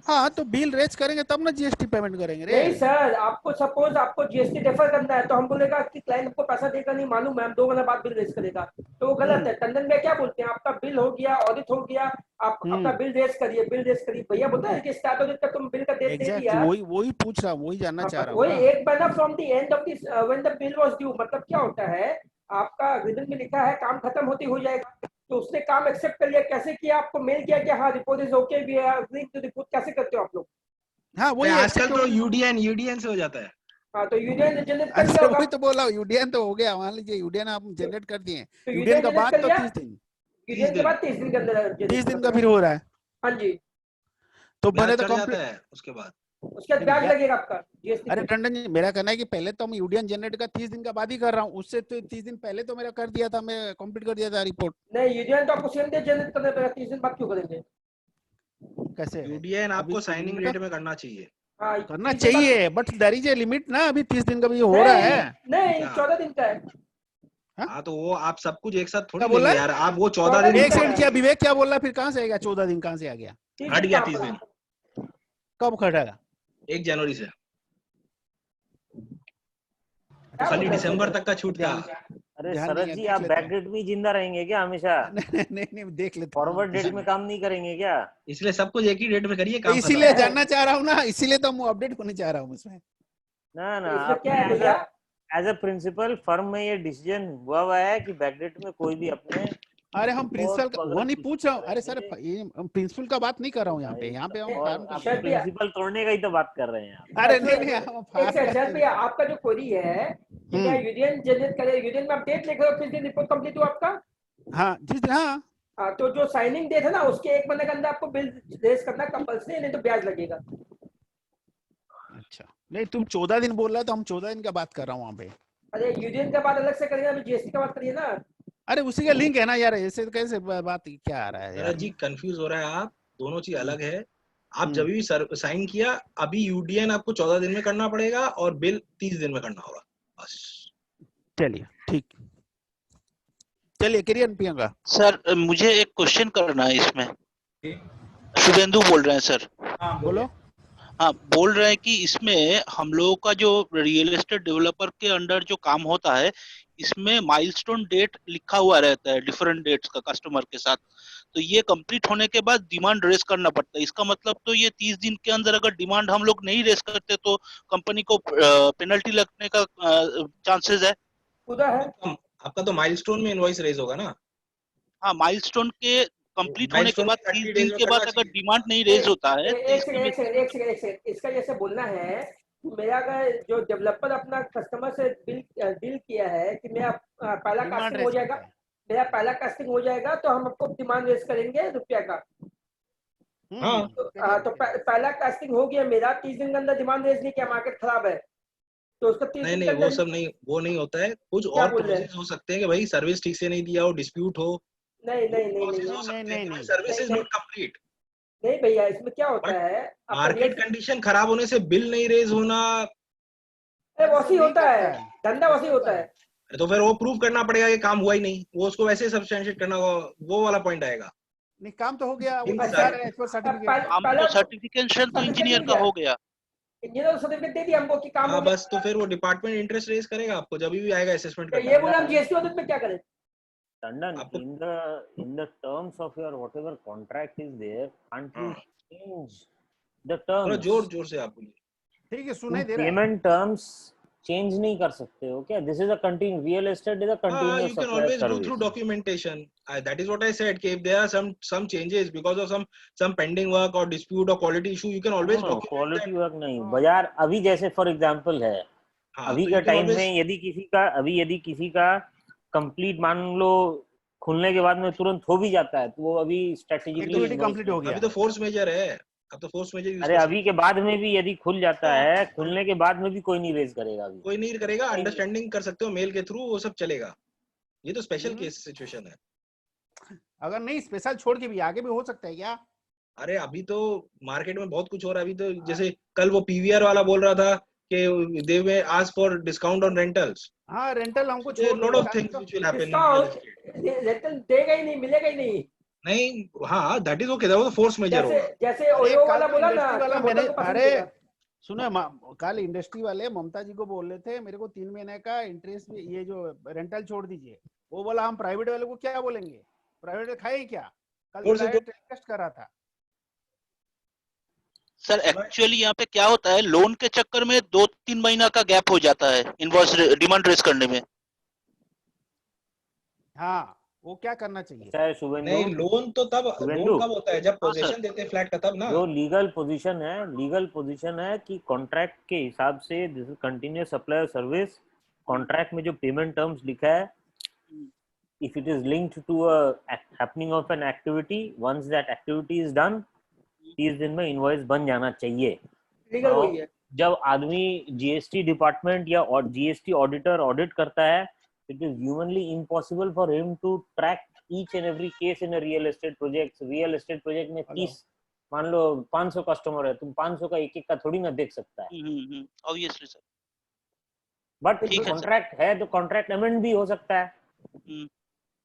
हाँ, तो बिल रेज करेंगे तब ना जीएसटी पेमेंट करेंगे रे। नहीं सर, आपको सपोज आपको जीएसटी रेफर करना है तो हम बोलेगा कि क्लाइंट आपको पैसा देगा नहीं मालूम है, हम 2 महीने बाद बिल रेज करेगा, तो वो गलत है। टंडन में क्या बोलते हैं, आपका बिल हो गया, ऑडिट हो गया, आप अपना बिल रेज करिए, बिल रेज करिए। भैया बोलता है कि स्टार्ट ऑडिट का तुम बिल का डेट दे दिया, वही पूछ रहा हूँ, वही जानना चाह रहा हूँ। वही 1 महीना from the end of this when the bill was due, मतलब क्या होता है, आपका एग्रीमेंट में लिखा है काम खत्म होती हो जाएगा, तो उसने काम एक्सेप्ट कर लिया, कैसे किया, आपको मेल किया कि हाँ report is okay, we are agreeing to report, कैसे करते हो आप लोग? हाँ, वही आजकल तो यूडीएन से हो जाता है। हाँ, तो यूडीएन जनरेट कर लिया होगा। वही तो बोल रहा हूँ, यूडीएन तो हो गया, मान लीजिए यूडीएन आप जनरेट कर दिए, तो यूडीएन का बाद तो 30 दिन, यूडीएन के बाद 30 दिन के अंदर 30 दिन का फिर हो रहा है। हाँ जी, तो बने तो कंप्लीट है, उसके बाद ब्याज लगेगा आपका जीएसटी। अरे टंडन जी, मेरा कहना है कि पहले तो मैं यूडीएन जनरेट का 30 दिन का बाद ही कर रहा हूँ, उससे तो 30 दिन पहले तो मेरा कर दिया था, मैं कंप्लीट कर दिया था रिपोर्ट। नहीं, यूडीएन तो आपको सेम डे जनरेट करना पड़ेगा, 30 दिन बाद क्यों करेंगे? कैसे? यूडीएन आपको साइनिंग डेट में करना चाहिए। हाँ, करना चाहिए, but there is a limit ना, अभी 30 दिन का भी हो रहा है। नहीं, 14 दिन का है। हाँ, तो वो आप सब कुछ एक साथ थोड़ी बोल यार, आप वो 14 दिन। एक सेकंड, क्या विवेक क्या बोल रहा है, फिर कहां से आएगा 14 दिन, कहां से आ गया? हट गया 30 दिन। कब घटेगा? 1 जनवरी से खाली दिसंबर तक का छूट था। अरे शरद जी, आप बैक डेट में जिंदा रहेंगे क्या हमेशा? नहीं देख लेते, फॉरवर्ड डेट में काम नहीं करेंगे क्या? इसलिए सब कुछ एक ही डेट में करिए काम। इसीलिए जानना चाह रहा हूँ ना, इसीलिए तो मैं अपडेट होने चाह रहा हूँ उसमें। ना एज अ प्रिंसिपल फर्म में ये डिसीजन हुआ है कि बैक डेट में कोई भी अपने, अरे हम प्रिंसिपल का वो नहीं पूछ रहा हूँ, अरे सर ये प्रिंसिपल का बात नहीं कर रहा हूँ यहाँ पे हम प्रिंसिपल तोड़ने का ही तो बात कर रहे हैं। अरे नहीं, आपका जो क्वेरी है, क्या यूनियन जनरेट करे, यूनियन में आप डेट लिख रहे हो, किस दिन रिपोर्ट कंप्लीट हुआ आपका? हाँ, जिस दिन, हाँ, तो जो साइनिंग डेट है ना, उसके 1 महीने के अंदर आपको बिल रेज करना कंपल्सरी, नहीं तो ब्याज लगेगा। अच्छा, नहीं तुम 14 दिन बोल रहा है तो हम 14 दिन का बात कर रहा हूँ वहाँ पे। अरे यूनियन का बात अलग से करिए, अभी जीएसटी का बात करिए ना। अरे उसी का लिंक है ना यार, ऐसे कैसे बात क्या आ रहा है यार? जी कंफ्यूज हो रहा है आप, दोनों चीज अलग है। आप जब भी साइन किया, अभी यूडीएन आपको 14 दिन में करना पड़ेगा और बिल 30 दिन में करना होगा, बस। चलिए ठीक, चलिए करिए प्रियंका। सर मुझे एक क्वेश्चन करना है इसमें। शुभेंदु बोल रहे हैं सर। हाँ बोलो। हाँ, बोल रहे हैं कि इसमें हम लोगों का जो रियल एस्टेट डेवलपर के अंडर जो काम होता है, इसमें माइलस्टोन डेट लिखा हुआ रहता है, डिफरेंट डेट्स का कस्टमर के साथ। तो ये कंप्लीट होने के बाद डिमांड रेस करना पड़ता है। इसका मतलब तो ये 30 दिन के अंदर अगर डिमांड हम लोग नहीं रेस करते तो कंपनी को पेनल्टी लगने का चांसेस है? आपका तो माइलस्टोन में इनवॉइस रेज होगा ना? हाँ, माइलस्टोन के कंप्लीट होने के बाद 30 दिन के बाद अगर डिमांड नहीं रेज होता है तो एक सेकंड, इसका जैसे बोलना है, मेरा अगर जो डेवलपर अपना कस्टमर से डील किया है कि मेरा पहला कास्टिंग हो जाएगा, मेरा पहला कास्टिंग हो जाएगा तो हम आपको डिमांड रेज करेंगे रुपया का। तो पहला कास्टिंग हो गया मेरा, 30 दिन के अंदर डिमांड रेज नहीं किया, मार्केट खराब है तो उसका 30 दिन नहीं, वो नहीं होता है। कुछ और प्रोसेस हो सकते हैं कि भाई सर्विस ठीक से नहीं दिया हो, डिस्प्यूट हो, नहीं सर्विस इज नॉट कंप्लीट। नहीं भैया, इसमें क्या होता है, मार्केट कंडीशन खराब होने से बिल नहीं रेज होना, वैसे होता है, धंधा वैसे होता है। तो फिर वो प्रूव करना पड़ेगा कि काम हुआ ही नहीं, वो उसको वैसे सब्सटेंशिएट करना होगा, वो वाला पॉइंट आएगा। नहीं, काम तो हो गया, वो सर्टिफिकेशन तो इंजीनियर का हो गया, इंजीनियर सर्टिफिकेट दे दिया हमको कि काम हो गया। बस तो फिर वो डिपार्टमेंट इंटरेस्ट रेज करेगा आपको जब भी आएगा असेसमेंट करना। ये बोला हम जीएसटी ऑडिट में क्या करें? Tandon, in the terms of your whatever contract is there, can't you change the terms? जोर से आप बोलिए। ठीक है, सुनाई दे रहा है। Payment terms change नहीं कर सकते हो क्या? This is a continuous, real estate is a continuous you can always do through documentation. That is what I said, कि if there are some changes because of some pending work or dispute or quality issue, you can always document quality work नहीं, बाजार अभी जैसे for example है, अभी का time में यदि किसी का कंप्लीट मान लो खुलने के बाद में तुरंत हो भी जाता है, तो वो अभी स्ट्रेटेजिकली कंप्लीट हो गया। अभी तो फोर्स मेजर है, अब तो फोर्स मेजर। अरे अभी के बाद में भी यदि खुल जाता है, खुलने के बाद में भी कोई नहीं रेज करेगा, अभी कोई नहीं करेगा, अंडरस्टैंडिंग कर सकते हो मेल के थ्रू, वो सब चलेगा। ये तो स्पेशल केस सिचुएशन है। अगर नहीं स्पेशल छोड़ के भी आगे भी हो सकता है क्या? अरे अभी तो मार्केट में बहुत कुछ हो रहा है। अभी तो जैसे कल वो पीवीआर वाला बोल रहा था कि दे में ask for discount on rentals. हाँ, रेंटल हमको lot of things which will happen. Rental देगा ही नहीं, मिलेगा ही नहीं। हाँ, दैट इज ओके, वो फोर्स मेजर होगा। जैसे ओयो वाला बोला ना, अरे सुनो, कल इंडस्ट्री वाले ममता जी को बोल रहे थे मेरे को 3 महीने का इंटरेस्ट, ये जो रेंटल छोड़ दीजिए। वो बोला हम प्राइवेट वाले को क्या बोलेंगे, प्राइवेट खाए क्या? कल टेस्ट कर रहा था सर। एक्चुअली यहाँ पे क्या होता है, लोन के चक्कर में 2-3 महीना का गैप हो जाता है इनवॉइस डिमांड रेज करने में। हाँ, वो क्या करना चाहिए? नहीं, लोन तो तब कब होता है जब पोजीशन देते हैं फ्लैट का, तब ना। जो लीगल पोजीशन है कि कॉन्ट्रैक्ट के हिसाब से this is continuous supply service. Contract में जो पेमेंट टर्म्स लिखा है, if it is linked to a happening of an activity, once that activity is done, 30 दिन में इनवॉइस बन जाना चाहिए। जब आदमी जीएसटी डिपार्टमेंट या जीएसटी ऑडिटर ऑडिट करता है, it is humanly impossible for him to track each and every case in a real estate project। Real estate project में 30 मान लो 500 कस्टमर है, तुम 500 का एक का थोड़ी ना देख सकता है। ऑब्वियसली सर, बट कॉन्ट्रैक्ट है तो कॉन्ट्रैक्ट अमेंड भी हो सकता है।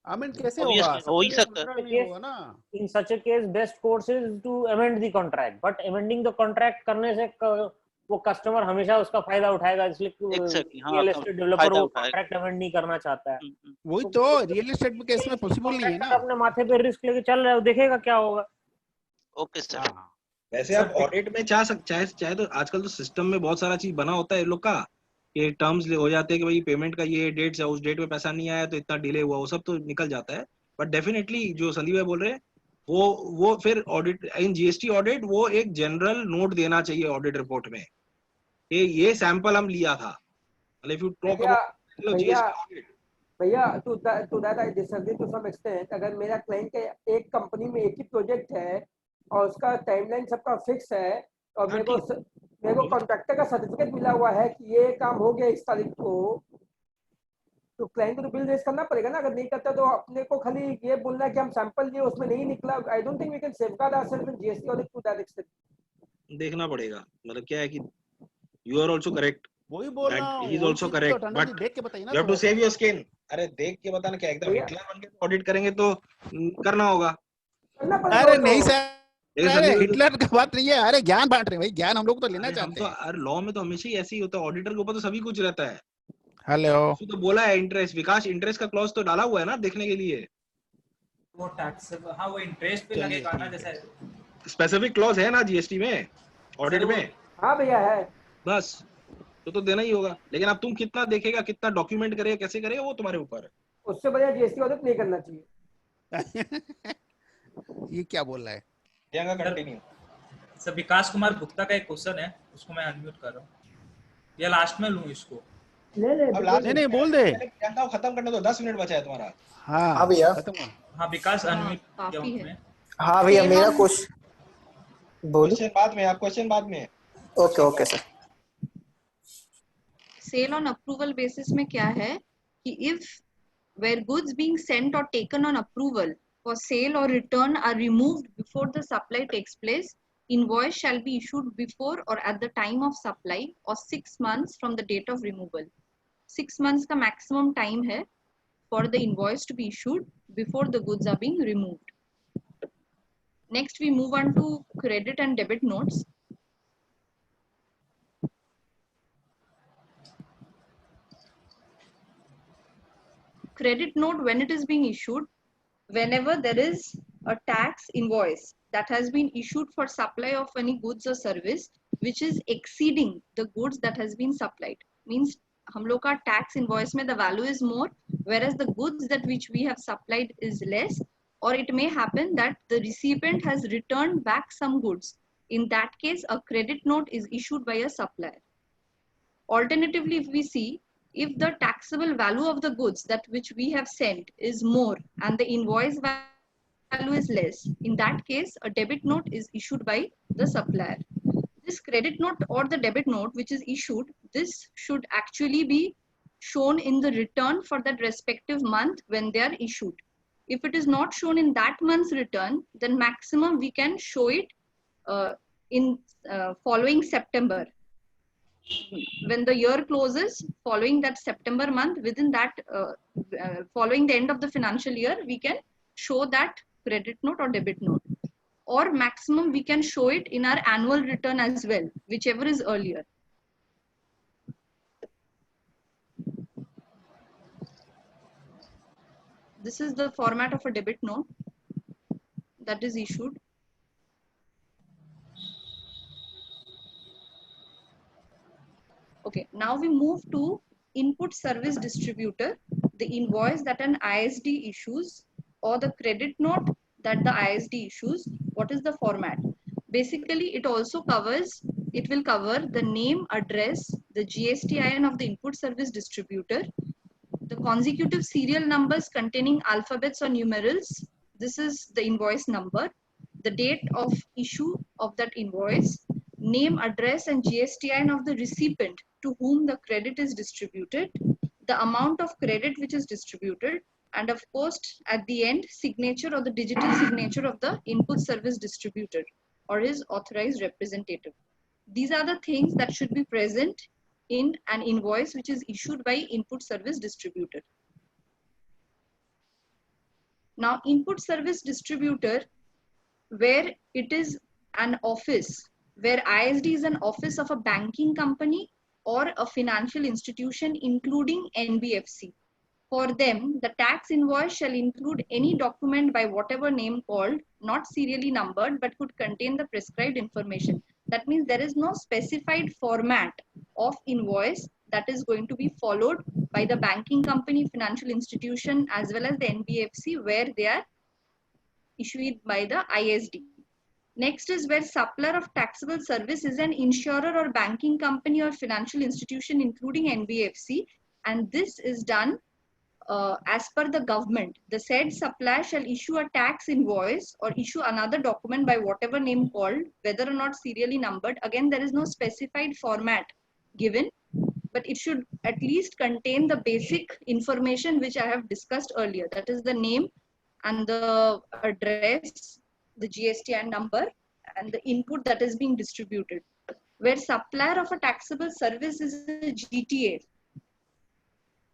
अमेंड कैसे होगा? हो ही सकता है ना। In such a case, best course is to amend the contract, but amending the contract करने से वो कस्टमर हमेशा उसका फायदा उठाएगा, इसलिए रियल एस्टेट डेवलपर वो कॉन्ट्रैक्ट अमेंड नहीं करना चाहता है। वही तो रियल एस्टेट केस में पॉसिबल नहीं है ना। अपने माथे पे रिस्क लेके चल रहा है, देखेगा क्या होगा। Okay sir. वैसे आप ऑडिट में चाहे तो आजकल तो सिस्टम में बहुत सारा चीज बना होता है लोग का, कि टर्म्स हो जाते हैं कि भाई पेमेंट का ये डेट है, उस डेट में पैसा नहीं आया तो इतना डिले हुआ, वो सब तो निकल जाता है। बट डेफिनेटली जो संदीप भाई बोल रहे हैं, वो फिर ऑडिट इन जीएसटी ऑडिट वो एक जनरल नोट देना चाहिए ऑडिट रिपोर्ट में कि ये सैंपल हम लिया था। If you talk about GST audit, भैया to that I disagree to some extent. अगर मेरा क्लाइंट का एक कंपनी में एक ही प्रोजेक्ट है और उसका टाइमलाइन सबका फिक्स है और मेरे को कॉन्ट्रैक्टर का सर्टिफिकेट मिला हुआ है कि ये काम हो गया इस तारीख को, तो क्लाइंट को तो बिल रेज करना पड़ेगा ना। अगर नहीं करता तो अपने को खाली ये बोलना है कि हम सैंपल लिए उसमें नहीं निकला। I don't think we can safeguard ourselves in GST audit to that extent. देखना पड़ेगा, मतलब क्या है कि यू आर आल्सो करेक्ट, वही बोल रहा हूं, he is also correct, but देख के बताइए ना, you have to save your skin. अरे देख के बताना क्या, एकदम हिटलर बन के ऑडिट करेंगे तो करना होगा। अरे नहीं सर, अरे हिटलर की बात नहीं है। अरे ज्ञान बांट रहे भाई, ज्ञान हम लोग तो लेना चाहते हैं। अरे लॉ में तो हमेशा ही ऐसे ही होता है, ऑडिटर के ऊपर तो सभी कुछ रहता है। हेलो, तो बोला है इंटरेस्ट, विकास इंटरेस्ट का क्लॉज तो डाला हुआ है ना देखने के लिए। वो टैक्स, हाँ वो इंटरेस्ट पे लगेगा ना, जैसे स्पेसिफिक क्लॉज है ना जीएसटी में, ऑडिट में। हाँ भैया है, बस तो देना ही होगा। लेकिन अब तुम कितना देखेगा, कितना डॉक्यूमेंट करेगा, कैसे करेगा, वो तुम्हारे ऊपर है। उससे बढ़िया जीएसटी ऑडिट नहीं करना चाहिए। ये क्या बोल रहा है? Continue sir. विकास कुमार गुप्ता का एक क्वेश्चन है, उसको मैं अनम्यूट कर रहा हूँ या लास्ट में लूँ इसको? नहीं बोल दे, खत्म करने दो, 10 मिनट बचा है तुम्हारा। हाँ भैया, हाँ विकास अनम्यूट किया उसमें। हाँ भैया मेरा क्वेश्चन बोलिए। बाद में आप क्वेश्चन बाद में। Okay sir. Sale on approval basis में क्या है कि if where goods being sent or taken on approval for sale or return are removed before the supply takes place, invoice shall be issued before or at the time of supply or 6 months from the date of removal. 6 months का maximum time है for the invoice to be issued before the goods are being removed. Next, we move on to credit and debit notes. Credit note, when it is being issued, whenever there is a tax invoice that has been issued for supply of any goods or service which is exceeding the goods that has been supplied, means हम लोग का tax invoice में the value is more, whereas the goods that which we have supplied is less, or it may happen that the recipient has returned back some goods. In that case, a credit note is issued by a supplier. Alternatively, if we see, if the taxable value of the goods that which we have sent is more and the invoice value is less, in that case, a debit note is issued by the supplier. This credit note or the debit note which is issued, this should actually be shown in the return for that respective month when they are issued. If it is not shown in that month's return, then maximum we can show it in following September. When the year closes, following that September month, within that, following the end of the financial year, we can show that credit note or debit note. Or maximum, we can show it in our annual return as well, whichever is earlier. This is the format of a debit note that is issued. Okay, now we move to input service distributor, the invoice that an ISD issues or the credit note that the ISD issues. What is the format? Basically, it also covers, it will cover the name, address, the GSTIN of the input service distributor, the consecutive serial numbers containing alphabets or numerals. This is the invoice number, the date of issue of that invoice, name, address, and GSTIN of the recipient to whom the credit is distributed, the amount of credit which is distributed, and of course, at the end, signature or the digital signature of the input service distributor or his authorized representative. These are the things that should be present in an invoice which is issued by input service distributor. Now, input service distributor, where it is an office, where ISD is an office of a banking company or a financial institution, including NBFC. For them, the tax invoice shall include any document by whatever name called, not serially numbered, but could contain the prescribed information. That means there is no specified format of invoice that is going to be followed by the banking company, financial institution, as well as the NBFC, where they are issued by the ISD. Next is where supplier of taxable service is an insurer or banking company or financial institution, including NBFC, and this is done as per the government. The said supplier shall issue a tax invoice or issue another document by whatever name called, whether or not serially numbered. Again, there is no specified format given, but it should at least contain the basic information which I have discussed earlier. That is the name and the address, the GSTIN number, and the input that is being distributed. Where supplier of a taxable service is a GTA,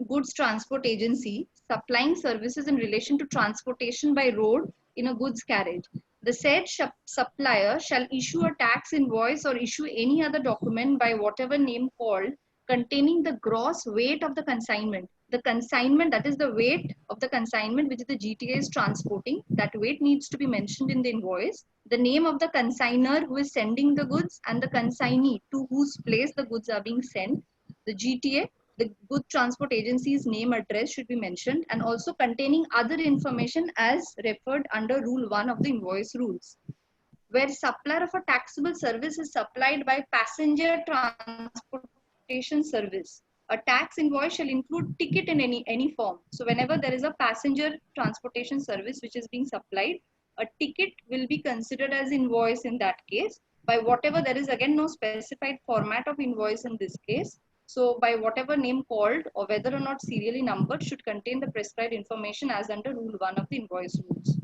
goods transport agency, supplying services in relation to transportation by road in a goods carriage. The said supplier shall issue a tax invoice or issue any other document by whatever name called, containing the gross weight of the consignment. The consignment, that is the weight of the consignment which the GTA is transporting, that weight needs to be mentioned in the invoice. The name of the consignor who is sending the goods and the consignee to whose place the goods are being sent. The GTA, the good transport agency's name, address should be mentioned, and also containing other information as referred under Rule 1 of the invoice rules. Where supplier of a taxable service is supplied by passenger transportation service, a tax invoice shall include ticket in any form. So whenever there is a passenger transportation service which is being supplied, a ticket will be considered as invoice in that case. By whatever, there is again no specified format of invoice in this case. So by whatever name called or whether or not serially numbered should contain the prescribed information as under Rule 1 of the invoice rules.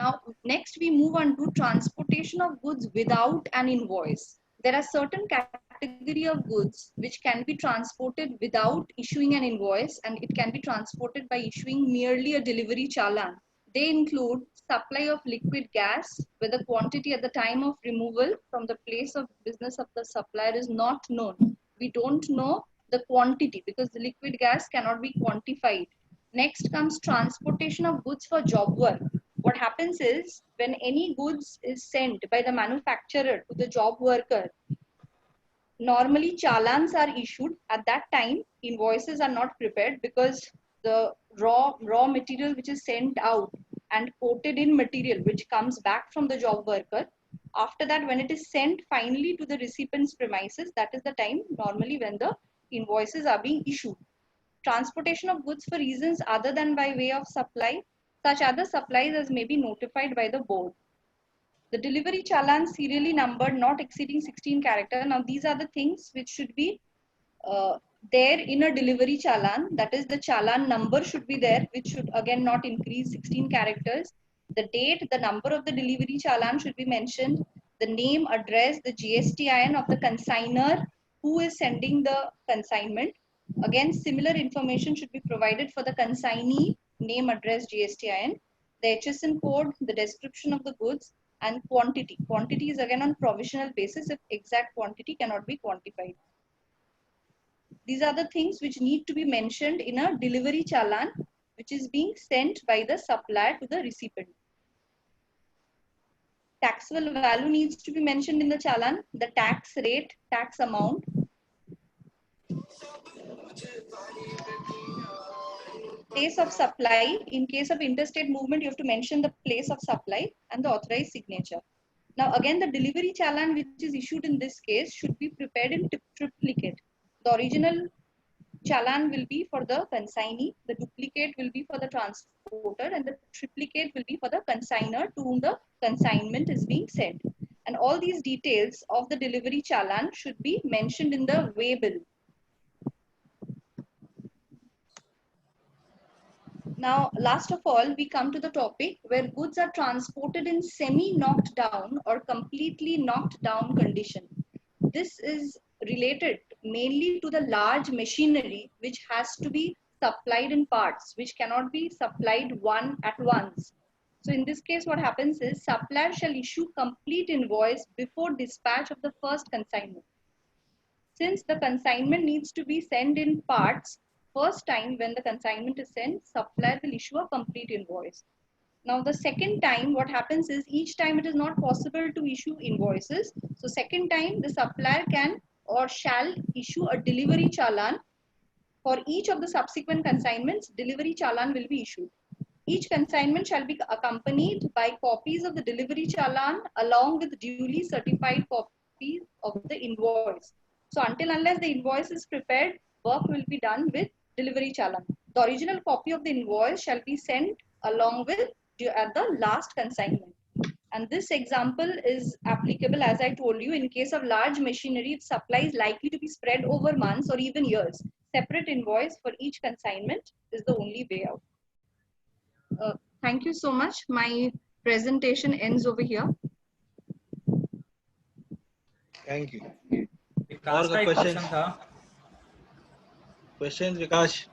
Now, next we move on to transportation of goods without an invoice. There are certain category of goods which can be transported without issuing an invoice, and it can be transported by issuing merely a delivery challan. They include supply of liquid gas, where the quantity at the time of removal from the place of business of the supplier is not known. We don't know the quantity because the liquid gas cannot be quantified. Next comes transportation of goods for job work. What happens is when any goods is sent by the manufacturer to the job worker, normally challans are issued. At that time, invoices are not prepared because the raw material which is sent out and coated in material which comes back from the job worker, after that when it is sent finally to the recipient's premises, that is the time normally when the invoices are being issued. Transportation of goods for reasons other than by way of supply, such other supplies as may be notified by the board. The delivery challan serially numbered not exceeding 16 characters. Now these are the things which should be there in a delivery challan. That is, the challan number should be there, which should again not increase 16 characters. The date, the number of the delivery challan should be mentioned. The name, address, the GSTIN of the consignor who is sending the consignment. Again, similar information should be provided for the consignee, name, address, GSTIN, the HSN code, the description of the goods, and quantity. Quantity is again on provisional basis if exact quantity cannot be quantified. These are the things which need to be mentioned in a delivery challan, which is being sent by the supplier to the recipient. Taxable value needs to be mentioned in the challan, the tax rate, tax amount. Place of supply. In case of interstate movement, you have to mention the place of supply and the authorized signature. Now again, the delivery challan which is issued in this case should be prepared in triplicate. The original challan will be for the consignee, the duplicate will be for the transporter, and the triplicate will be for the consignor to whom the consignment is being sent. And all these details of the delivery challan should be mentioned in the waybill. Now, last of all, we come to the topic where goods are transported in semi-knocked down or completely knocked down condition. This is related mainly to the large machinery which has to be supplied in parts, which cannot be supplied one at once. So in this case, what happens is supplier shall issue complete invoice before dispatch of the first consignment. Since the consignment needs to be sent in parts, first time when the consignment is sent, supplier will issue a complete invoice. Now the second time, what happens is each time it is not possible to issue invoices. So second time the supplier can or shall issue a delivery challan. For each of the subsequent consignments, delivery challan will be issued. Each consignment shall be accompanied by copies of the delivery challan along with duly certified copies of the invoice. So until unless the invoice is prepared, work will be done with delivery challan. The original copy of the invoice shall be sent along with at the last consignment. And this example is applicable, as I told you, in case of large machinery, if supply is likely to be spread over months or even years. Separate invoice for each consignment is the only way out. Thank you so much. My presentation ends over here. Thank you. विकास का एक question था. Question विकास.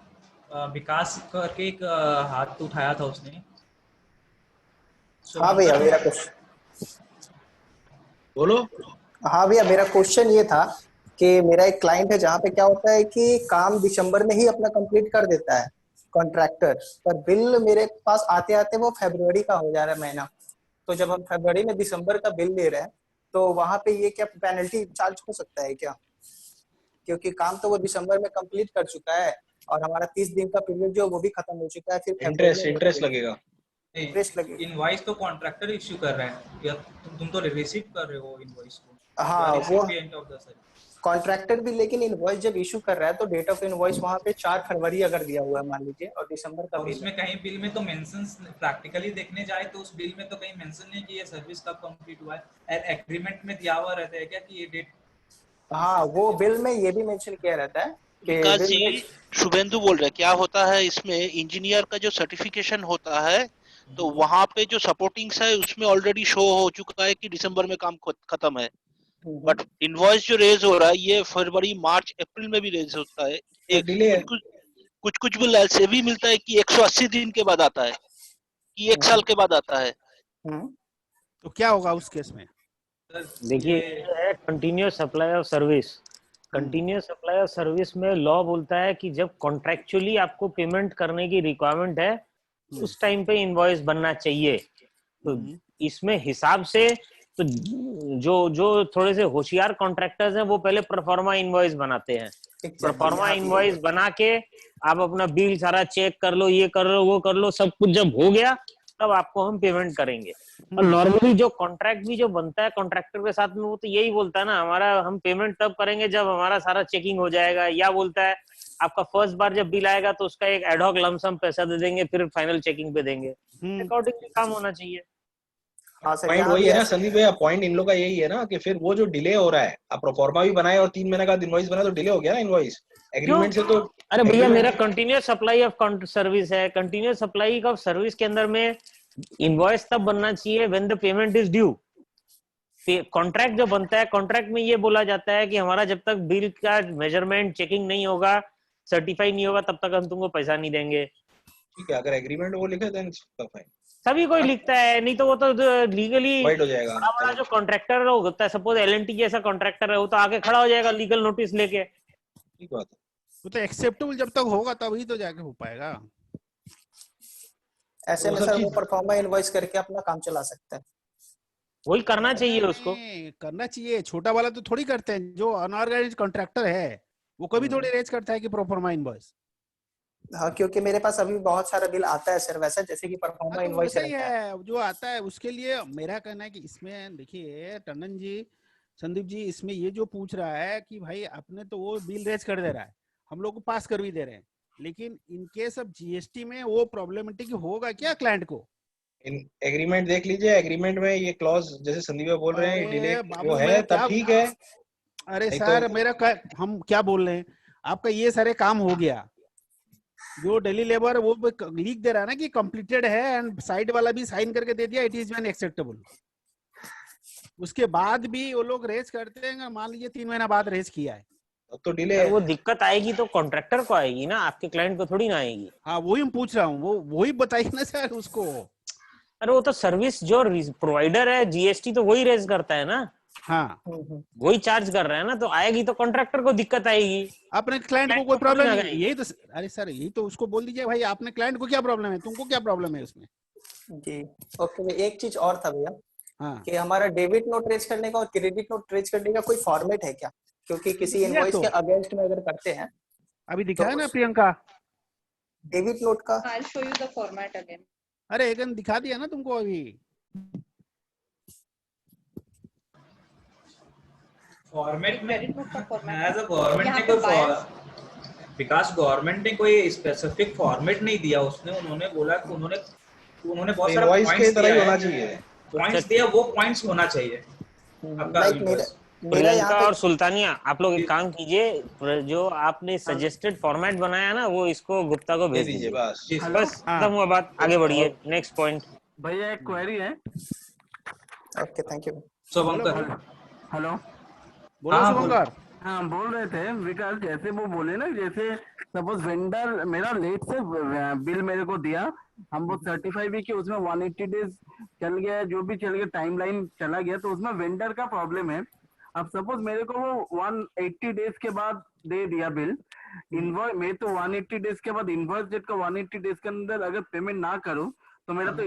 विकास करके एक हाथ उठाया था उसने. हाँ भैया, मेरा क्वेश्चन बोलो. हाँ भैया, मेरा क्वेश्चन ये था कि मेरा एक क्लाइंट है जहाँ पे क्या होता है कि काम दिसंबर में ही अपना कंप्लीट कर देता है कॉन्ट्रैक्टर, पर बिल मेरे पास आते आते वो फरवरी का हो जा रहा है महीना. तो जब हम फरवरी में दिसंबर का बिल ले रहे हैं तो वहां पे ये क्या पेनल्टी चार्ज हो सकता है क्या? क्योंकि काम तो वो दिसंबर में कंप्लीट कर चुका है और हमारा 30 दिन का पीरियड जो वो भी खत्म हो चुका है. फिर इंटरेस्ट लगेगा. इनवॉइस तो कॉन्ट्रैक्टर इश्यू कर रहे हैं या तुम तो रिसीव कर रहे हो इनवॉइस को. हाँ, वो कॉन्ट्रैक्टर भी, लेकिन इनवॉइस जब इशू कर रहा है तो डेट ऑफ इनवॉइस वहाँ पे 4 फरवरी अगर दिया हुआ है मान लीजिए और दिसंबर का बिल, इसमें कहीं बिल में तो मेंशंस प्रैक्टिकली देखने जाए तो उस बिल में तो कहीं मेंशन नहीं कि ये सर्विस कब कंप्लीट हुआ है. एग्रीमेंट में दिया हुआ रहता है क्या कि ये डेट? हाँ, वो बिल में ये भी मेंशन किया रहता है विकास जी, शुभेंदु बोल रहे. क्या होता है इसमें, इंजीनियर का जो सर्टिफिकेशन होता है तो वहां पे जो सपोर्टिंग्स है उसमें ऑलरेडी शो हो चुका है कि दिसंबर में काम खत्म है, बट इनवॉइस जो रेज हो रहा है ये फरवरी मार्च अप्रैल में भी रेज होता है। कुछ बिल ऐसे भी मिलता है कि 180 दिन के बाद आता है, कि 1 साल के बाद आता है। तो क्या होगा उस केस में? देखिए continuous supply of service, continuous supply of service में लॉ बोलता है कि जब कॉन्ट्रेक्चुअली आपको पेमेंट करने की रिक्वायरमेंट है उस टाइम पे इनवॉइस बनना चाहिए। तो इसमें हिसाब से तो जो थोड़े से होशियार कॉन्ट्रैक्टर्स हैं वो पहले परफॉर्मा इनवॉइस बनाते हैं। परफॉर्मा इनवॉइस बना के आप अपना बिल सारा चेक कर लो, ये कर लो वो कर लो, सब कुछ जब हो गया तब आपको हम पेमेंट करेंगे। और नॉर्मली जो कॉन्ट्रैक्ट भी जो बनता है कॉन्ट्रैक्टर के साथ में वो तो यही बोलता है ना, हमारा हम पेमेंट तब करेंगे जब हमारा सारा चेकिंग हो जाएगा, या बोलता है आपका फर्स्ट बार जब बिल आएगा तो उसका एक एडहॉक लमसम पैसा दे देंगे, फिर फाइनल चेकिंग पे देंगे। अकॉर्डिंगली काम होना चाहिए। पॉइंट वही है ना संदीप भैया, पॉइंट इन लोग का यही है ना कि फिर वो जो डिले हो रहा है, आप प्रोफॉर्मा भी बनाए और 3 महीने का इनवॉइस बना तो डिले हो गया ना इनवॉइस एग्रीमेंट से। तो अरे भैया मेरा कंटिन्यूअस सप्लाई ऑफ सर्विस है, कंटिन्यूअस सप्लाई ऑफ सर्विस के अंदर में इनवॉइस तब बनना चाहिए when the payment is due. Contract जो बनता है, कॉन्ट्रैक्ट में ये बोला जाता है कि हमारा जब तक बिल का मेजरमेंट चेकिंग नहीं होगा, सर्टिफाई नहीं होगा, तब तक हम तुमको पैसा नहीं देंगे। ठीक है, अगर एग्रीमेंट वो लिखा देन फाइन, सभी कोई लिखता है, नहीं तो वो तो लीगली वाइड हो जाएगा। बड़ा जो कॉन्ट्रैक्टर होता है, सपोज एलएनटी जैसा कॉन्ट्रैक्टर है, वो तो आगे खड़ा हो जाएगा लीगल नोटिस लेके। ठीक बात है, वो तो एक्सेप्टेबल जब तक होगा तभी तो जाके हो पाएगा। ऐसे में सर वो परफॉर्मा इनवॉइस करके अपना काम चला सकता है। वही करना चाहिए, उसको करना चाहिए। छोटा वाला तो थोड़ी करते हैं, जो अनऑर्गेनाइज्ड कॉन्ट्रैक्टर है वो कभी थोड़ी रेज करता है कि प्रोफॉर्मा इनवॉइस। हाँ, क्योंकि मेरे पास अभी बहुत सारा बिल आता है सर वैसा, जैसे कि परफॉर्मा इनवॉइस है जो आता है उसके लिए। मेरा कहना है कि इसमें देखिए टंडन जी, संदीप जी, इसमें ये जो पूछ रहा है कि भाई अपने तो वो बिल रेज कर दे रहा है, हम लोग को पास कर भी दे रहे हैं, लेकिन इन केस ऑफ जीएसटी में वो प्रॉब्लमेटिक होगा क्या क्लाइंट को? एग्रीमेंट देख लीजिए, एग्रीमेंट में ये क्लॉज जैसे संदीप बोल रहे हैं डिले वो है तब ठीक है। अरे सर मेरा हम क्या बोल रहे हैं, आपका ये सारे काम हो गया, जो डेली लेबर वो लिख दे रहा है ना कि कंप्लीटेड है, एंड साइड वाला भी साइन करके दे दिया इट इज बीन एक्सेप्टेबल। उसके बाद भी वो लोग रेज करते हैं, मान लीजिए 3 महीना बाद रेज किया है तो डिले है। वो दिक्कत आएगी तो कॉन्ट्रैक्टर को आएगी ना, आपके क्लाइंट को थोड़ी ना आएगी। हाँ वही मैं पूछ रहा हूँ, वो वही बताइए ना सर उसको। अरे वो तो सर्विस जो प्रोवाइडर है जीएसटी तो वही रेज करता है ना। हाँ वही चार्ज कर रहा है ना, तो आएगी तो कॉन्ट्रैक्टर को दिक्कत आएगी। अपने क्लाइंट को कोई प्रॉब्लम नहीं है, यही तो। अरे सर यही तो उसको बोल दीजिए भाई आपने क्लाइंट को क्या प्रॉब्लम है, तुमको क्या प्रॉब्लम है उसमें। जी ओके, एक चीज और था भैया, हाँ कि हमारा डेबिट नोट रेज करने का और क्रेडिट नोट रेज करने का कोई फॉर्मेट है क्या? क्योंकि किसी इनवॉइस के अगेंस्ट में अगर करते हैं, अभी दिखाया ना प्रियंका डेबिट नोट का। I'll show you the format again. अरे एक दिखा दिया ना तुमको अभी। फॉर्मेट में एज अ गवर्नमेंट ने कोई विकास गवर्नमेंट ने कोई स्पेसिफिक फॉर्मेट नहीं दिया, उन्होंने बोला कि उन्होंने बहुत सारे पॉइंट्स दिया होना चाहिए, पॉइंट्स दिया, वो पॉइंट्स होना चाहिए आपका। प्रियंका और सुल्तानिया, आप लोग एक काम कीजिए, जो आपने सजेस्टेड फॉर्मेट बनाया ना वो इसको गुप्ता को भेज दीजिए, बस खत्म हुआ बात, आगे बढ़िए नेक्स्ट पॉइंट। भैया एक क्वेरी है। Okay thank you. Shubhankar, hello बोलो शुभंकर। हाँ बोल रहे थे विकास, जैसे वो बोले ना, जैसे सपोज वेंडर मेरा लेट से बिल मेरे को दिया, हम वो सर्टिफाई भी कि उसमें 180 डेज चल गया, जो भी चल गया टाइमलाइन चला गया, तो उसमें वेंडर का प्रॉब्लम है। अब सपोज मेरे को वो 180 डेज के बाद दे दिया बिल, इनवॉइस मैं तो 180 डेज के बाद इनवॉइस डेट का 180 डेज के अंदर अगर पेमेंट ना करूं तो मेरा तो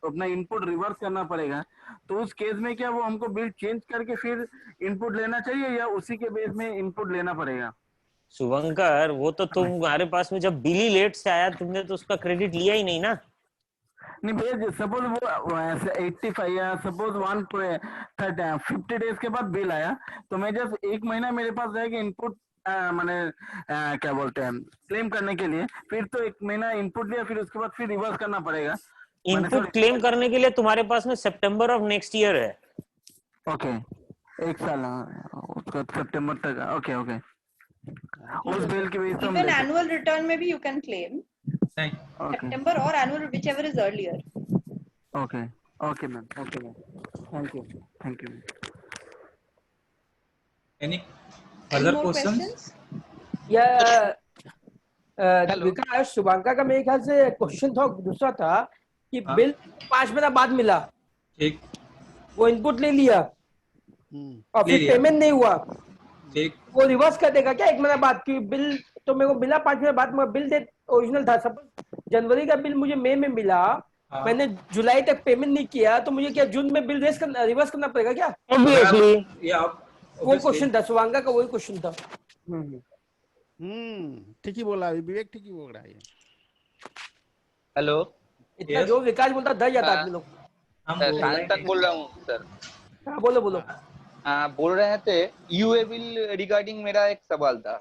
अपना इनपुट रिवर्स करना पड़ेगा। तो उस केस में क्या वो हमको बिल चेंज करके फिर इनपुट लेना चाहिए या उसी के बेस में इनपुट लेना पड़ेगा? शुभंकर वो तो तुम्हारे पास में जब बिल ही लेट से आया तुमने तो उसका क्रेडिट लिया ही नहीं ना। नहीं भैया, सपोज वो 85 या सपोज 50 डेज के बाद बिल आया, तो मैं जब 1 महीना मेरे पास रहेगा इनपुट मैंने क्या बोलते हैं क्लेम करने के लिए, फिर तो 1 महीना इनपुट लिया, फिर उसके बाद फिर रिवर्स करना पड़ेगा। इनपुट क्लेम करने के लिए तुम्हारे पास में सितंबर ऑफ नेक्स्ट ईयर है। ओके 1 साल उसका सितंबर तक। ओके ओके, उस बिल के बेस पे even annual return में भी you can claim September or annual whichever is earlier. Okay. Okay, ma'am. Okay, ma'am. Thank you. Thank you. Any Any other more questions? questions? विकास शुभांका का मेरे ख्याल से question था दूसरा था कि हाँ। बिल 5 महीना बाद मिला, ठीक, वो इनपुट ले लिया और ले फिर लिया। पेमेंट नहीं हुआ, ठीक, वो रिवर्स कर देगा क्या 1 महीना बाद की बिल? तो मेरे को मिला 5 महीने बाद, मगर बिल डेट ओरिजिनल था, सपोज जनवरी का बिल मुझे मई में मिला, हाँ। मैंने जुलाई तक पेमेंट नहीं किया, तो मुझे क्या जून में बिल रिवर्स करना पड़ेगा क्या? Obviously. वो क्वेश्चन था शुभांका का, वही क्वेश्चन था। ठीक ही बोला विवेक, ठीक ही बोल रहा है। हेलो, इतना जो विकास बोलता डर जाता आदमी लोग। सार्थक बोल रहा हूँ सर। हाँ बोलो बोलो। बोल रहे थे यूए बिल रिगार्डिंग मेरा एक सवाल था।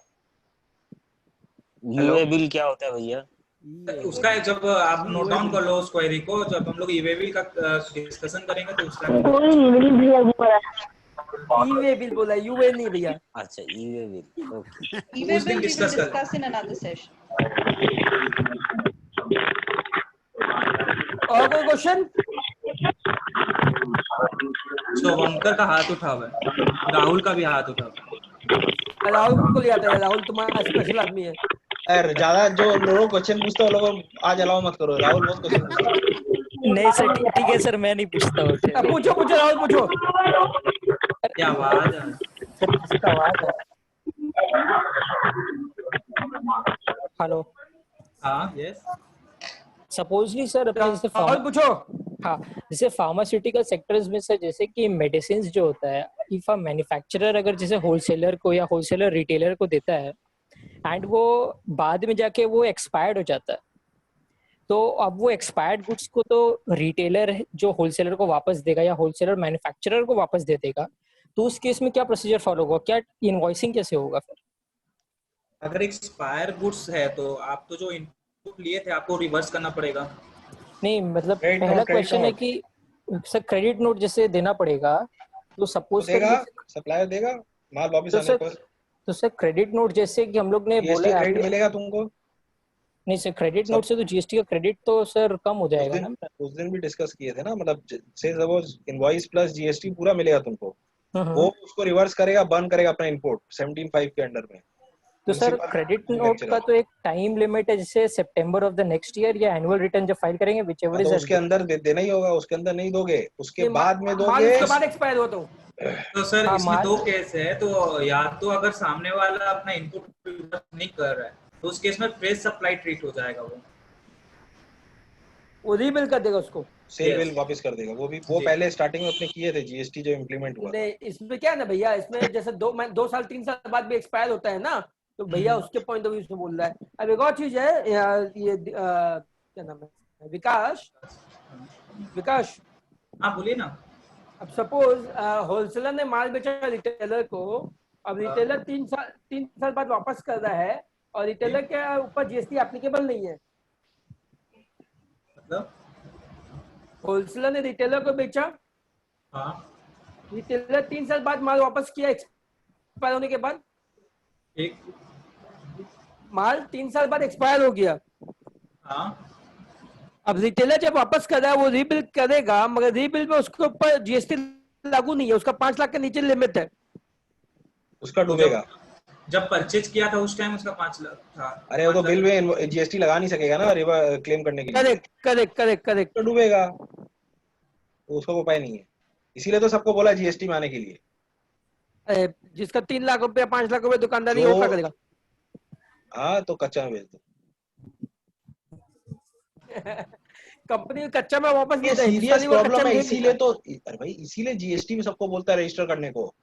यूए बिल क्या होता है भैया? उसका जब आप नोट डाउन कर लो उस क्वेरी को, जब हम लोग ईवे बिल का डिस्कशन करेंगे तो उस टाइम ईवे बिल बोला, यूए नहीं भैया। अच्छा, e-way bill, okay. Even we will discuss in another session. और कोई क्वेश्चन? शुभंकर का हाथ उठा हुआ है, राहुल का भी हाथ उठा हुआ है। राहुल को ले आता है, राहुल तुम्हारा स्पेशल आदमी है। अरे ज्यादा जो लोग क्वेश्चन पूछते हो लोगों आज अलाउ मत करो, राहुल बहुत क्वेश्चन पूछता है। नहीं सर, ठीक है सर, मैं नहीं पूछता हूँ। पूछो पूछो राहुल पूछो। क्या आवाज है? सर किसका आवाज है? हेलो। हाँ, यस। सपोजली सर अपने जैसे पूछो। हाँ, जैसे फार्मास्यूटिकल सेक्टर्स में सर, जैसे कि मेडिसिन जो होता है, इफ अ मैन्युफैक्चरर अगर जैसे होलसेलर को या होलसेलर रिटेलर को देता है एंड वो बाद में जाके वो एक्सपायर्ड हो जाता है, तो अब वो एक्सपायर्ड गुड्स को तो रिटेलर जो होलसेलर को वापस देगा या होलसेलर मैन्युफैक्चरर को वापस दे देगा, तो उस केस में क्या प्रोसीजर फॉलो होगा? क्या इनवॉइसिंग कैसे होगा फिर? अगर एक्सपायर गुड्स है तो आप तो जो इनपुट लिए थे आपको रिवर्स करना पड़ेगा। नहीं मतलब पहला क्वेश्चन है कि सर क्रेडिट नोट जैसे देना पड़ेगा, तो सपोज देगा, सप्लायर देगा माल वापस आने पर। तो सर क्रेडिट नोट जैसे कि हम लोग ने बोला क्रेडिट मिलेगा तुमको? नहीं सर, क्रेडिट नोट से तो जीएसटी का क्रेडिट तो सर कम हो जाएगा ना। उस दिन भी डिस्कस किए थे ना, मतलब से सपोज इनवॉइस प्लस जीएसटी पूरा मिलेगा तुमको, वो उसको रिवर्स करेगा, बर्न करेगा अपना इनपुट 17.5 के अंडर में। तो सर क्रेडिट नोट का तो एक टाइम लिमिट है, जैसे सितंबर ऑफ द नेक्स्ट ईयर या एनुअल रिटर्न जब फाइल करेंगे व्हिचएवर इज, तो उसके अंदर देना ही होगा, उसके अंदर नहीं दोगे, उसके बाद में दोगे, उसके बाद एक्सपायर हो तो सर इसमें दो केस है, तो या तो अगर सामने वाला अपना इनपुट नहीं कर रहा है तो उस केस में फ्रेश सप्लाई ट्रीट हो जाएगा, वो रीबिल कर देगा, उसको सेल बिल वापस कर देगा। वो भी वो पहले स्टार्टिंग में अपने किए थे जीएसटी जो इम्प्लीमेंट हुआ। नहीं इसमें क्या है ना भैया, इसमें जैसे 2 साल 3 साल बाद भी एक्सपायर होता है ना, तो भैया उसके पॉइंट ऑफ व्यू से बोल रहा है। अब एक और चीज है, ये क्या नाम है, विकास। हाँ बोलिए ना। अब सपोज होलसेलर ने माल बेचा रिटेलर को, अब रिटेलर 3 साल बाद वापस कर रहा है और रिटेलर के ऊपर जीएसटी एप्लीकेबल नहीं है। मतलब होलसेलर ने रिटेलर को बेचा, रिटेलर 3 साल बाद माल वापस किया एक्सपायर होने के बाद, माल 3 साल बाद एक्सपायर हो गया। अब रिटेलर जब वापस कर रहा है वो रीबिल करेगा, मगर रीबिल में उसके ऊपर जीएसटी लागू नहीं है, उसका 5 लाख के नीचे लिमिट है, उसका डूबेगा। जब परचेज किया था उस टाइम उसका 5 लाख था। अरे वो तो बिल में जीएसटी लगा नहीं सकेगा ना क्लेम करने के लिए। करेक्ट तो डूबेगा, उसका उपाय नहीं है, इसीलिए तो सबको बोला जीएसटी में आने के लिए। जिसका 3 लाख रुपए 5 लाख रुपए दुकानदारी वो क्या करेगा? हाँ तो कच्चा में बेच दो। कंपनी कच्चा में वापस ये सीरियस प्रॉब्लम है, इसीलिए तो अरे भाई इसीलिए जीएसटी में सबको बोलता है रजिस्टर करने को,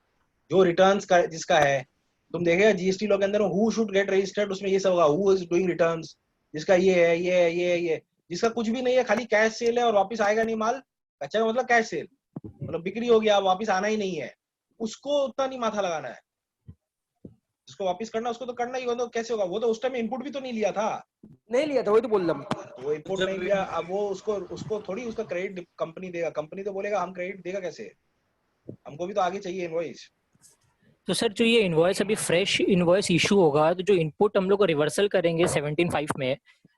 जो रिटर्न्स का जिसका है। तुम देखेगा जीएसटी लॉ के अंदर हु शुड गेट रजिस्टर्ड, उसमें ये सब होगा, हु इज डूइंग रिटर्न्स, जिसका ये है ये जिसका कुछ भी नहीं है, खाली कैश सेल है और वापस आएगा नहीं माल। कच्चा का मतलब कैश सेल, मतलब बिक्री हो गया वापस आना ही नहीं है, उसको उतना नहीं माथा लगाना है। जिसको वापस करना उसको तो करना ही होगा, तो कैसे होगा? वो तो उस टाइम इनपुट भी तो नहीं लिया था, वही तो बोल रहा हूँ। वो इनपुट नहीं लिया, अब वो उसको थोड़ी उसका क्रेडिट कंपनी देगा, कंपनी तो बोलेगा हम क्रेडिट देगा कैसे, हमको भी तो आगे चाहिए इनवॉइस। तो सर जो ये इनवॉइस अभी फ्रेश इनवॉइस इशू होगा, तो जो इनपुट हम लोग को रिवर्सल करेंगे 17.5 में,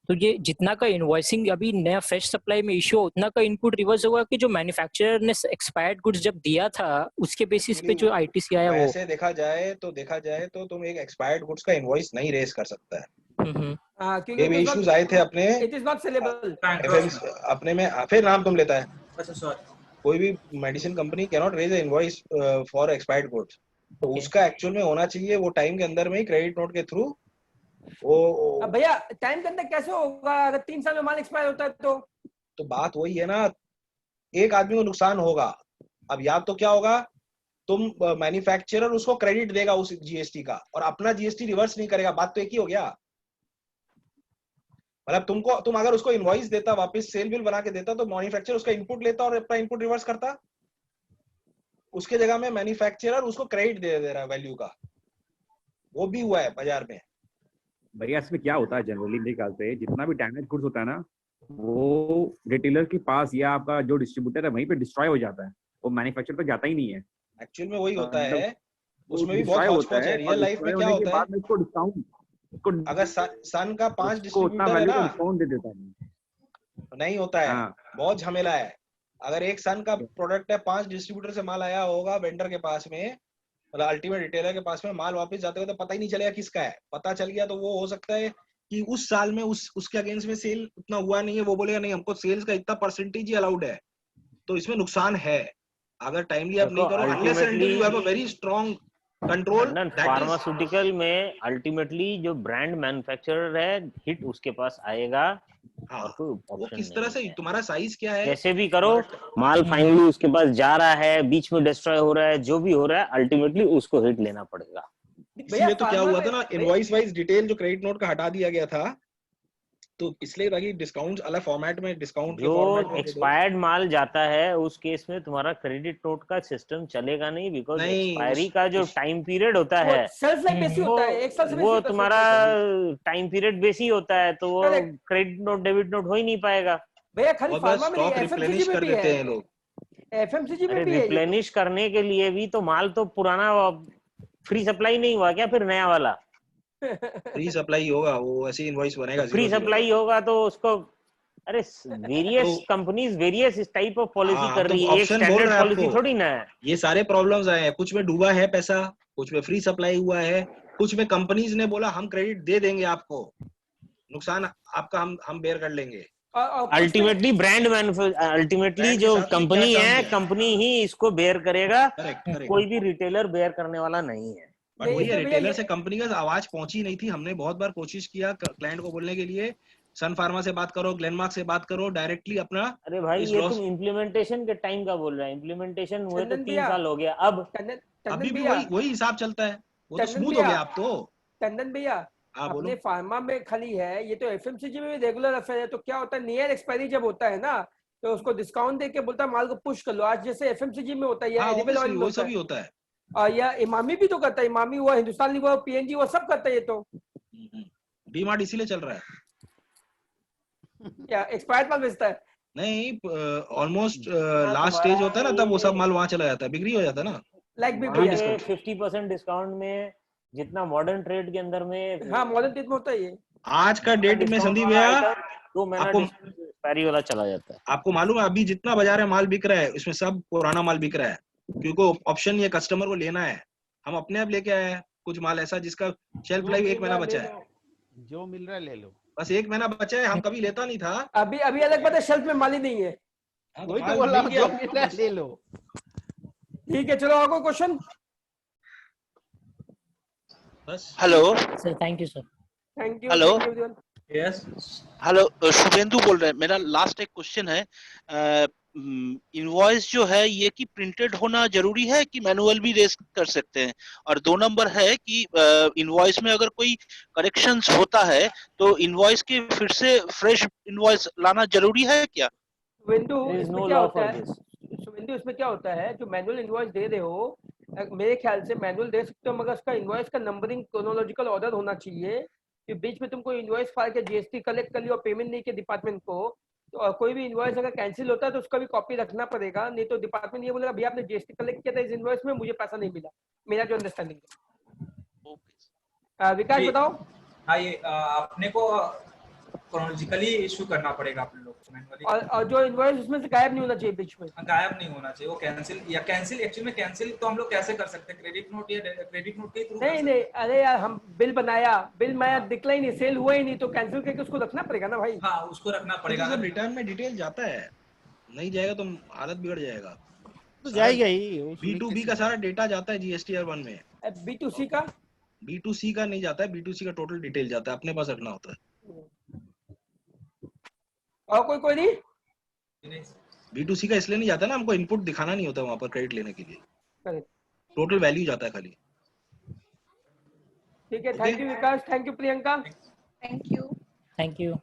तो ये जितना का इनवॉइसिंग अभी नया फ्रेश सप्लाई में इशू उतना का इनपुट रिवर्स होगा कि जो मैन्युफैक्चरर ने एक्सपायर्ड गुड्स जब दिया था उसके बेसिस पे जो आईटीसी आया वो? वैसे देखा जाए तो तुम एक एक्सपायर्ड गुड्स का इनवॉइस नहीं रेज कर सकता है। ये भी इश्यूज आए थे अपने इट इज नॉट सेलेबल अपने में, फिर नाम तुम लेता है। अच्छा सॉरी, कोई भी medicine company can not raise a invoice for expired goods, तो उसका एक्चुअल में होना चाहिए वो टाइम के अंदर में ही क्रेडिट नोट के थ्रू वो। भैया टाइम के अंदर कैसे होगा अगर 3 साल में माल एक्सपायर होता है तो बात वही है ना, एक आदमी को नुकसान होगा। अब या तो क्या होगा, तुम मैन्युफैक्चरर उसको क्रेडिट देगा उस जीएसटी का और अपना जीएसटी रिवर्स नहीं करेगा, बात तो एक ही हो गया। मतलब तुम अगर उसको इनवॉइस देता, वापस सेल बिल बना के देता, तो मैन्युफैक्चरर उसका इनपुट लेता और अपना इनपुट रिवर्स करता। उसके जगह में मैन्युफैक्चरर उसको क्रेडिट दे रहा है वैल्यू का, वो भी हुआ है बाजार में। भैया इसमें क्या होता है जनरली मेरे ख्याल से, जितना भी डैमेज गुड्स होता है ना वो रिटेलर के पास या आपका जो डिस्ट्रीब्यूटर है वहीं पे डिस्ट्रॉय हो जाता है, वो मैन्युफैक्चरर तक जाता ही नहीं है। एक्चुअल में वही होता है, वो उसमें भी बहुत होता है। रियल लाइफ में क्या होता है, इसको डिस्काउंट अगर सन का 5 डिस्ट्रीब्यूटर है ना, डिस्काउंट दे देता है। नहीं होता है, बहुत झमेला है। अगर एक सन का प्रोडक्ट है, 5 डिस्ट्रीब्यूटर से माल आया होगा वेंडर के पास में, मतलब अल्टीमेट रिटेलर के पास में, माल वापस जाते हुए तो पता ही नहीं चलेगा किसका है। पता चल गया तो वो हो सकता है कि उस साल में उसके अगेंस्ट में सेल उतना हुआ नहीं है, वो बोलेगा नहीं हमको सेल्स का इतना परसेंटेज ही अलाउड है, तो इसमें नुकसान है अगर टाइमली आप नहीं करो। Unless and you have a very strong control. Pharmaceutical में अल्टीमेटली जो ब्रांड मैन्युफैक्चरर है हिट उसके पास आएगा। हाँ, वो किस तरह से, तुम्हारा साइज क्या है, कैसे भी करो, माल फाइनली उसके पास जा रहा है, बीच में डिस्ट्रॉय हो रहा है, जो भी हो रहा है, अल्टीमेटली उसको हिट लेना पड़ेगा। इसलिए तो क्या हुआ था ना, इनवॉइस वाइज डिटेल जो क्रेडिट नोट का हटा दिया गया था, तो इसलिए ताकि डिस्काउंट अलग फॉर्मेट में, डिस्काउंट के फॉर्मेट में एक्सपायर्ड माल जाता है उस केस में तुम्हारा क्रेडिट नोट का सिस्टम चलेगा नहीं, बिकॉज एक्सपायरी का जो टाइम पीरियड होता है वो तुम्हारा टाइम पीरियड बेसी होता है, तो वो क्रेडिट नोट डेबिट नोट हो ही नहीं पाएगा। भैया खाली फार्मा में नहीं, एफएमसीजी में भी है लोग, एफएमसीजी में भी है। रिप्लेनिश करने के लिए भी तो माल तो पुराना फ्री सप्लाई नहीं हुआ क्या, फिर नया वाला फ्री सप्लाई होगा, वो ऐसे इनवॉइस बनेगा, फ्री सप्लाई होगा तो उसको, अरे वेरियस कंपनीज वेरियस इस टाइप ऑफ पॉलिसी कर रही है, एक स्टैंडर्ड पॉलिसी थोड़ी ना है। ये सारे प्रॉब्लम्स आए हैं, कुछ में डूबा है पैसा, कुछ में फ्री सप्लाई हुआ है, कुछ में कंपनीज ने बोला हम क्रेडिट दे देंगे आपको, नुकसान आपका हम बेयर कर लेंगे। अल्टीमेटली ब्रांड अल्टीमेटली जो कंपनी है, कंपनी ही इसको बेयर करेगा, कोई भी रिटेलर बेयर करने वाला नहीं है। बट वही रिटेलर से कंपनी का आवाज पहुंची नहीं थी। हमने बहुत बार कोशिश किया क्लाइंट को बोलने के लिए, सन फार्मा से बात करो, ग्लेनमार्क से बात करो, डायरेक्टली अपना। अरे भाई ये तुम इम्प्लीमेंटेशन के टाइम का बोल रहे हैं, इम्प्लीमेंटेशन हुए तो 3 साल हो गया, अब अभी भी वही हिसाब चलता है, वो तो स्मूथ हो गया। अब तो टंडन भैया अपने फार्मा में खाली है, ये तो एफएमसीजी में भी रेगुलर अफेयर है। तो क्या होता है, नियर एक्सपायरी जब होता है ना, तो उसको डिस्काउंट देके बोलता है माल को पुश कर लो। आज जैसे एफएमसीजी में होता है, एडिबल ऑयल वो सभी होता है, या इमामी भी तो करता है, इमामी हुआ, हिंदुस्तान लीवर, पीएनजी, वो सब करता है। ये तो डीमार्ट इसीलिए चल रहा है, क्या एक्सपायर्ड माल बेचता है? नहीं, ऑलमोस्ट लास्ट स्टेज होता है ना, तब वो सब माल वहां चला जाता है, बिक्री हो जाता है ना। लाइक 50% डिस्काउंट में, जितना मॉडर्न ट्रेड के अंदर में, हाँ मॉडर्न ट्रेड में होता है ये। आज का डेट में संदीप भैया 2 महीना एक्सपायरी वाला चला जाता है। आपको मालूम है अभी जितना बाजार में माल बिक रहा है, उसमें सब पुराना माल बिक रहा है, क्योंकि ऑप्शन ये कस्टमर को लेना है। हम अपने आप लेके आए हैं कुछ माल ऐसा जिसका शेल्फ लाइफ 1 महीना बचा है, जो मिल रहा है ले लो, बस 1 महीना बचा है। हम कभी लेता नहीं था, अभी अलग बात है, शेल्फ में माल ही नहीं है। वही तो बोल रहा हूं, जो मिल रहा है ले लो। ठीक है, चलो आगे क्वेश्चन। बस hello sir, thank you sir. Thank you. Hello yes hello, Shubhendu बोल रहे हैं। मेरा लास्ट एक क्वेश्चन है, इनवॉइस जो है ये कि प्रिंटेड होना जरूरी है कि मैनुअल भी रेज कर सकते हैं? और 2 नंबर है कि इनवॉइस में अगर कोई करेक्शंस होता है तो इनवॉइस के फिर से फ्रेश इनवॉइस लाना जरूरी है क्या? विंडो इसमें क्या होता है, विंडो इसमें क्या होता है, जो मैनुअल इनवॉइस दे रहे हो, मेरे ख्याल से मैनुअल दे सकते हो, मगर उसका इनवॉइस का नंबरिंग क्रोनोलॉजिकल ऑर्डर होना चाहिए कि बीच में तुमको इनवॉइस फाइल के जीएसटी कलेक्ट कर लिया और पेमेंट नहीं किया डिपार्टमेंट को, तो कोई भी इनवॉइस अगर कैंसिल होता है तो उसका भी कॉपी रखना पड़ेगा, नहीं तो डिपार्टमेंट ये बोलेगा भैया आपने जीएसटी कलेक्ट किया था इस इनवॉइस में, मुझे पैसा नहीं मिला। मेरा जो अंडरस्टैंडिंग है। विकास बताओ। हाँ, ये अपने को क्रोनोलॉजिकली इशू करना पड़ेगा अपने लोग को मैनुअली। और जो इनवॉइस उसमें से गायब नहीं होना चाहिए बीच में। गायब नहीं होना चाहिए, वो कैंसिल या कैंसिल एक्चुअली में कैंसिल तो हम लोग कैसे कर सकते हैं, क्रेडिट नोट या क्रेडिट नोट के थ्रू? नहीं, अरे यार हम बिल बनाया, बिल मैं दिखला ही नहीं, सेल हुआ ही नहीं, तो कैंसिल करके उसको रखना पड़ेगा ना भाई। हाँ, उसको रखना पड़ेगा। तो रिटर्न में डिटेल जाता है, नहीं जाएगा तो हालत बिगड़ जाएगा। तो जाएगा ही। B2B का सारा डेटा जाता है GSTR1 में। B2C का? B2C का नहीं जाता है, B2C का टोटल डिटेल जाता है, अपने पास रखना होता है। और कोई नहीं? B2C का इसलिए नहीं जाता ना, हमको इनपुट दिखाना नहीं होता वहां पर क्रेडिट लेने के लिए, टोटल वैल्यू जाता है खाली। ठीक है, thank you Vikas, thank you Priyanka, thank you. Thank you.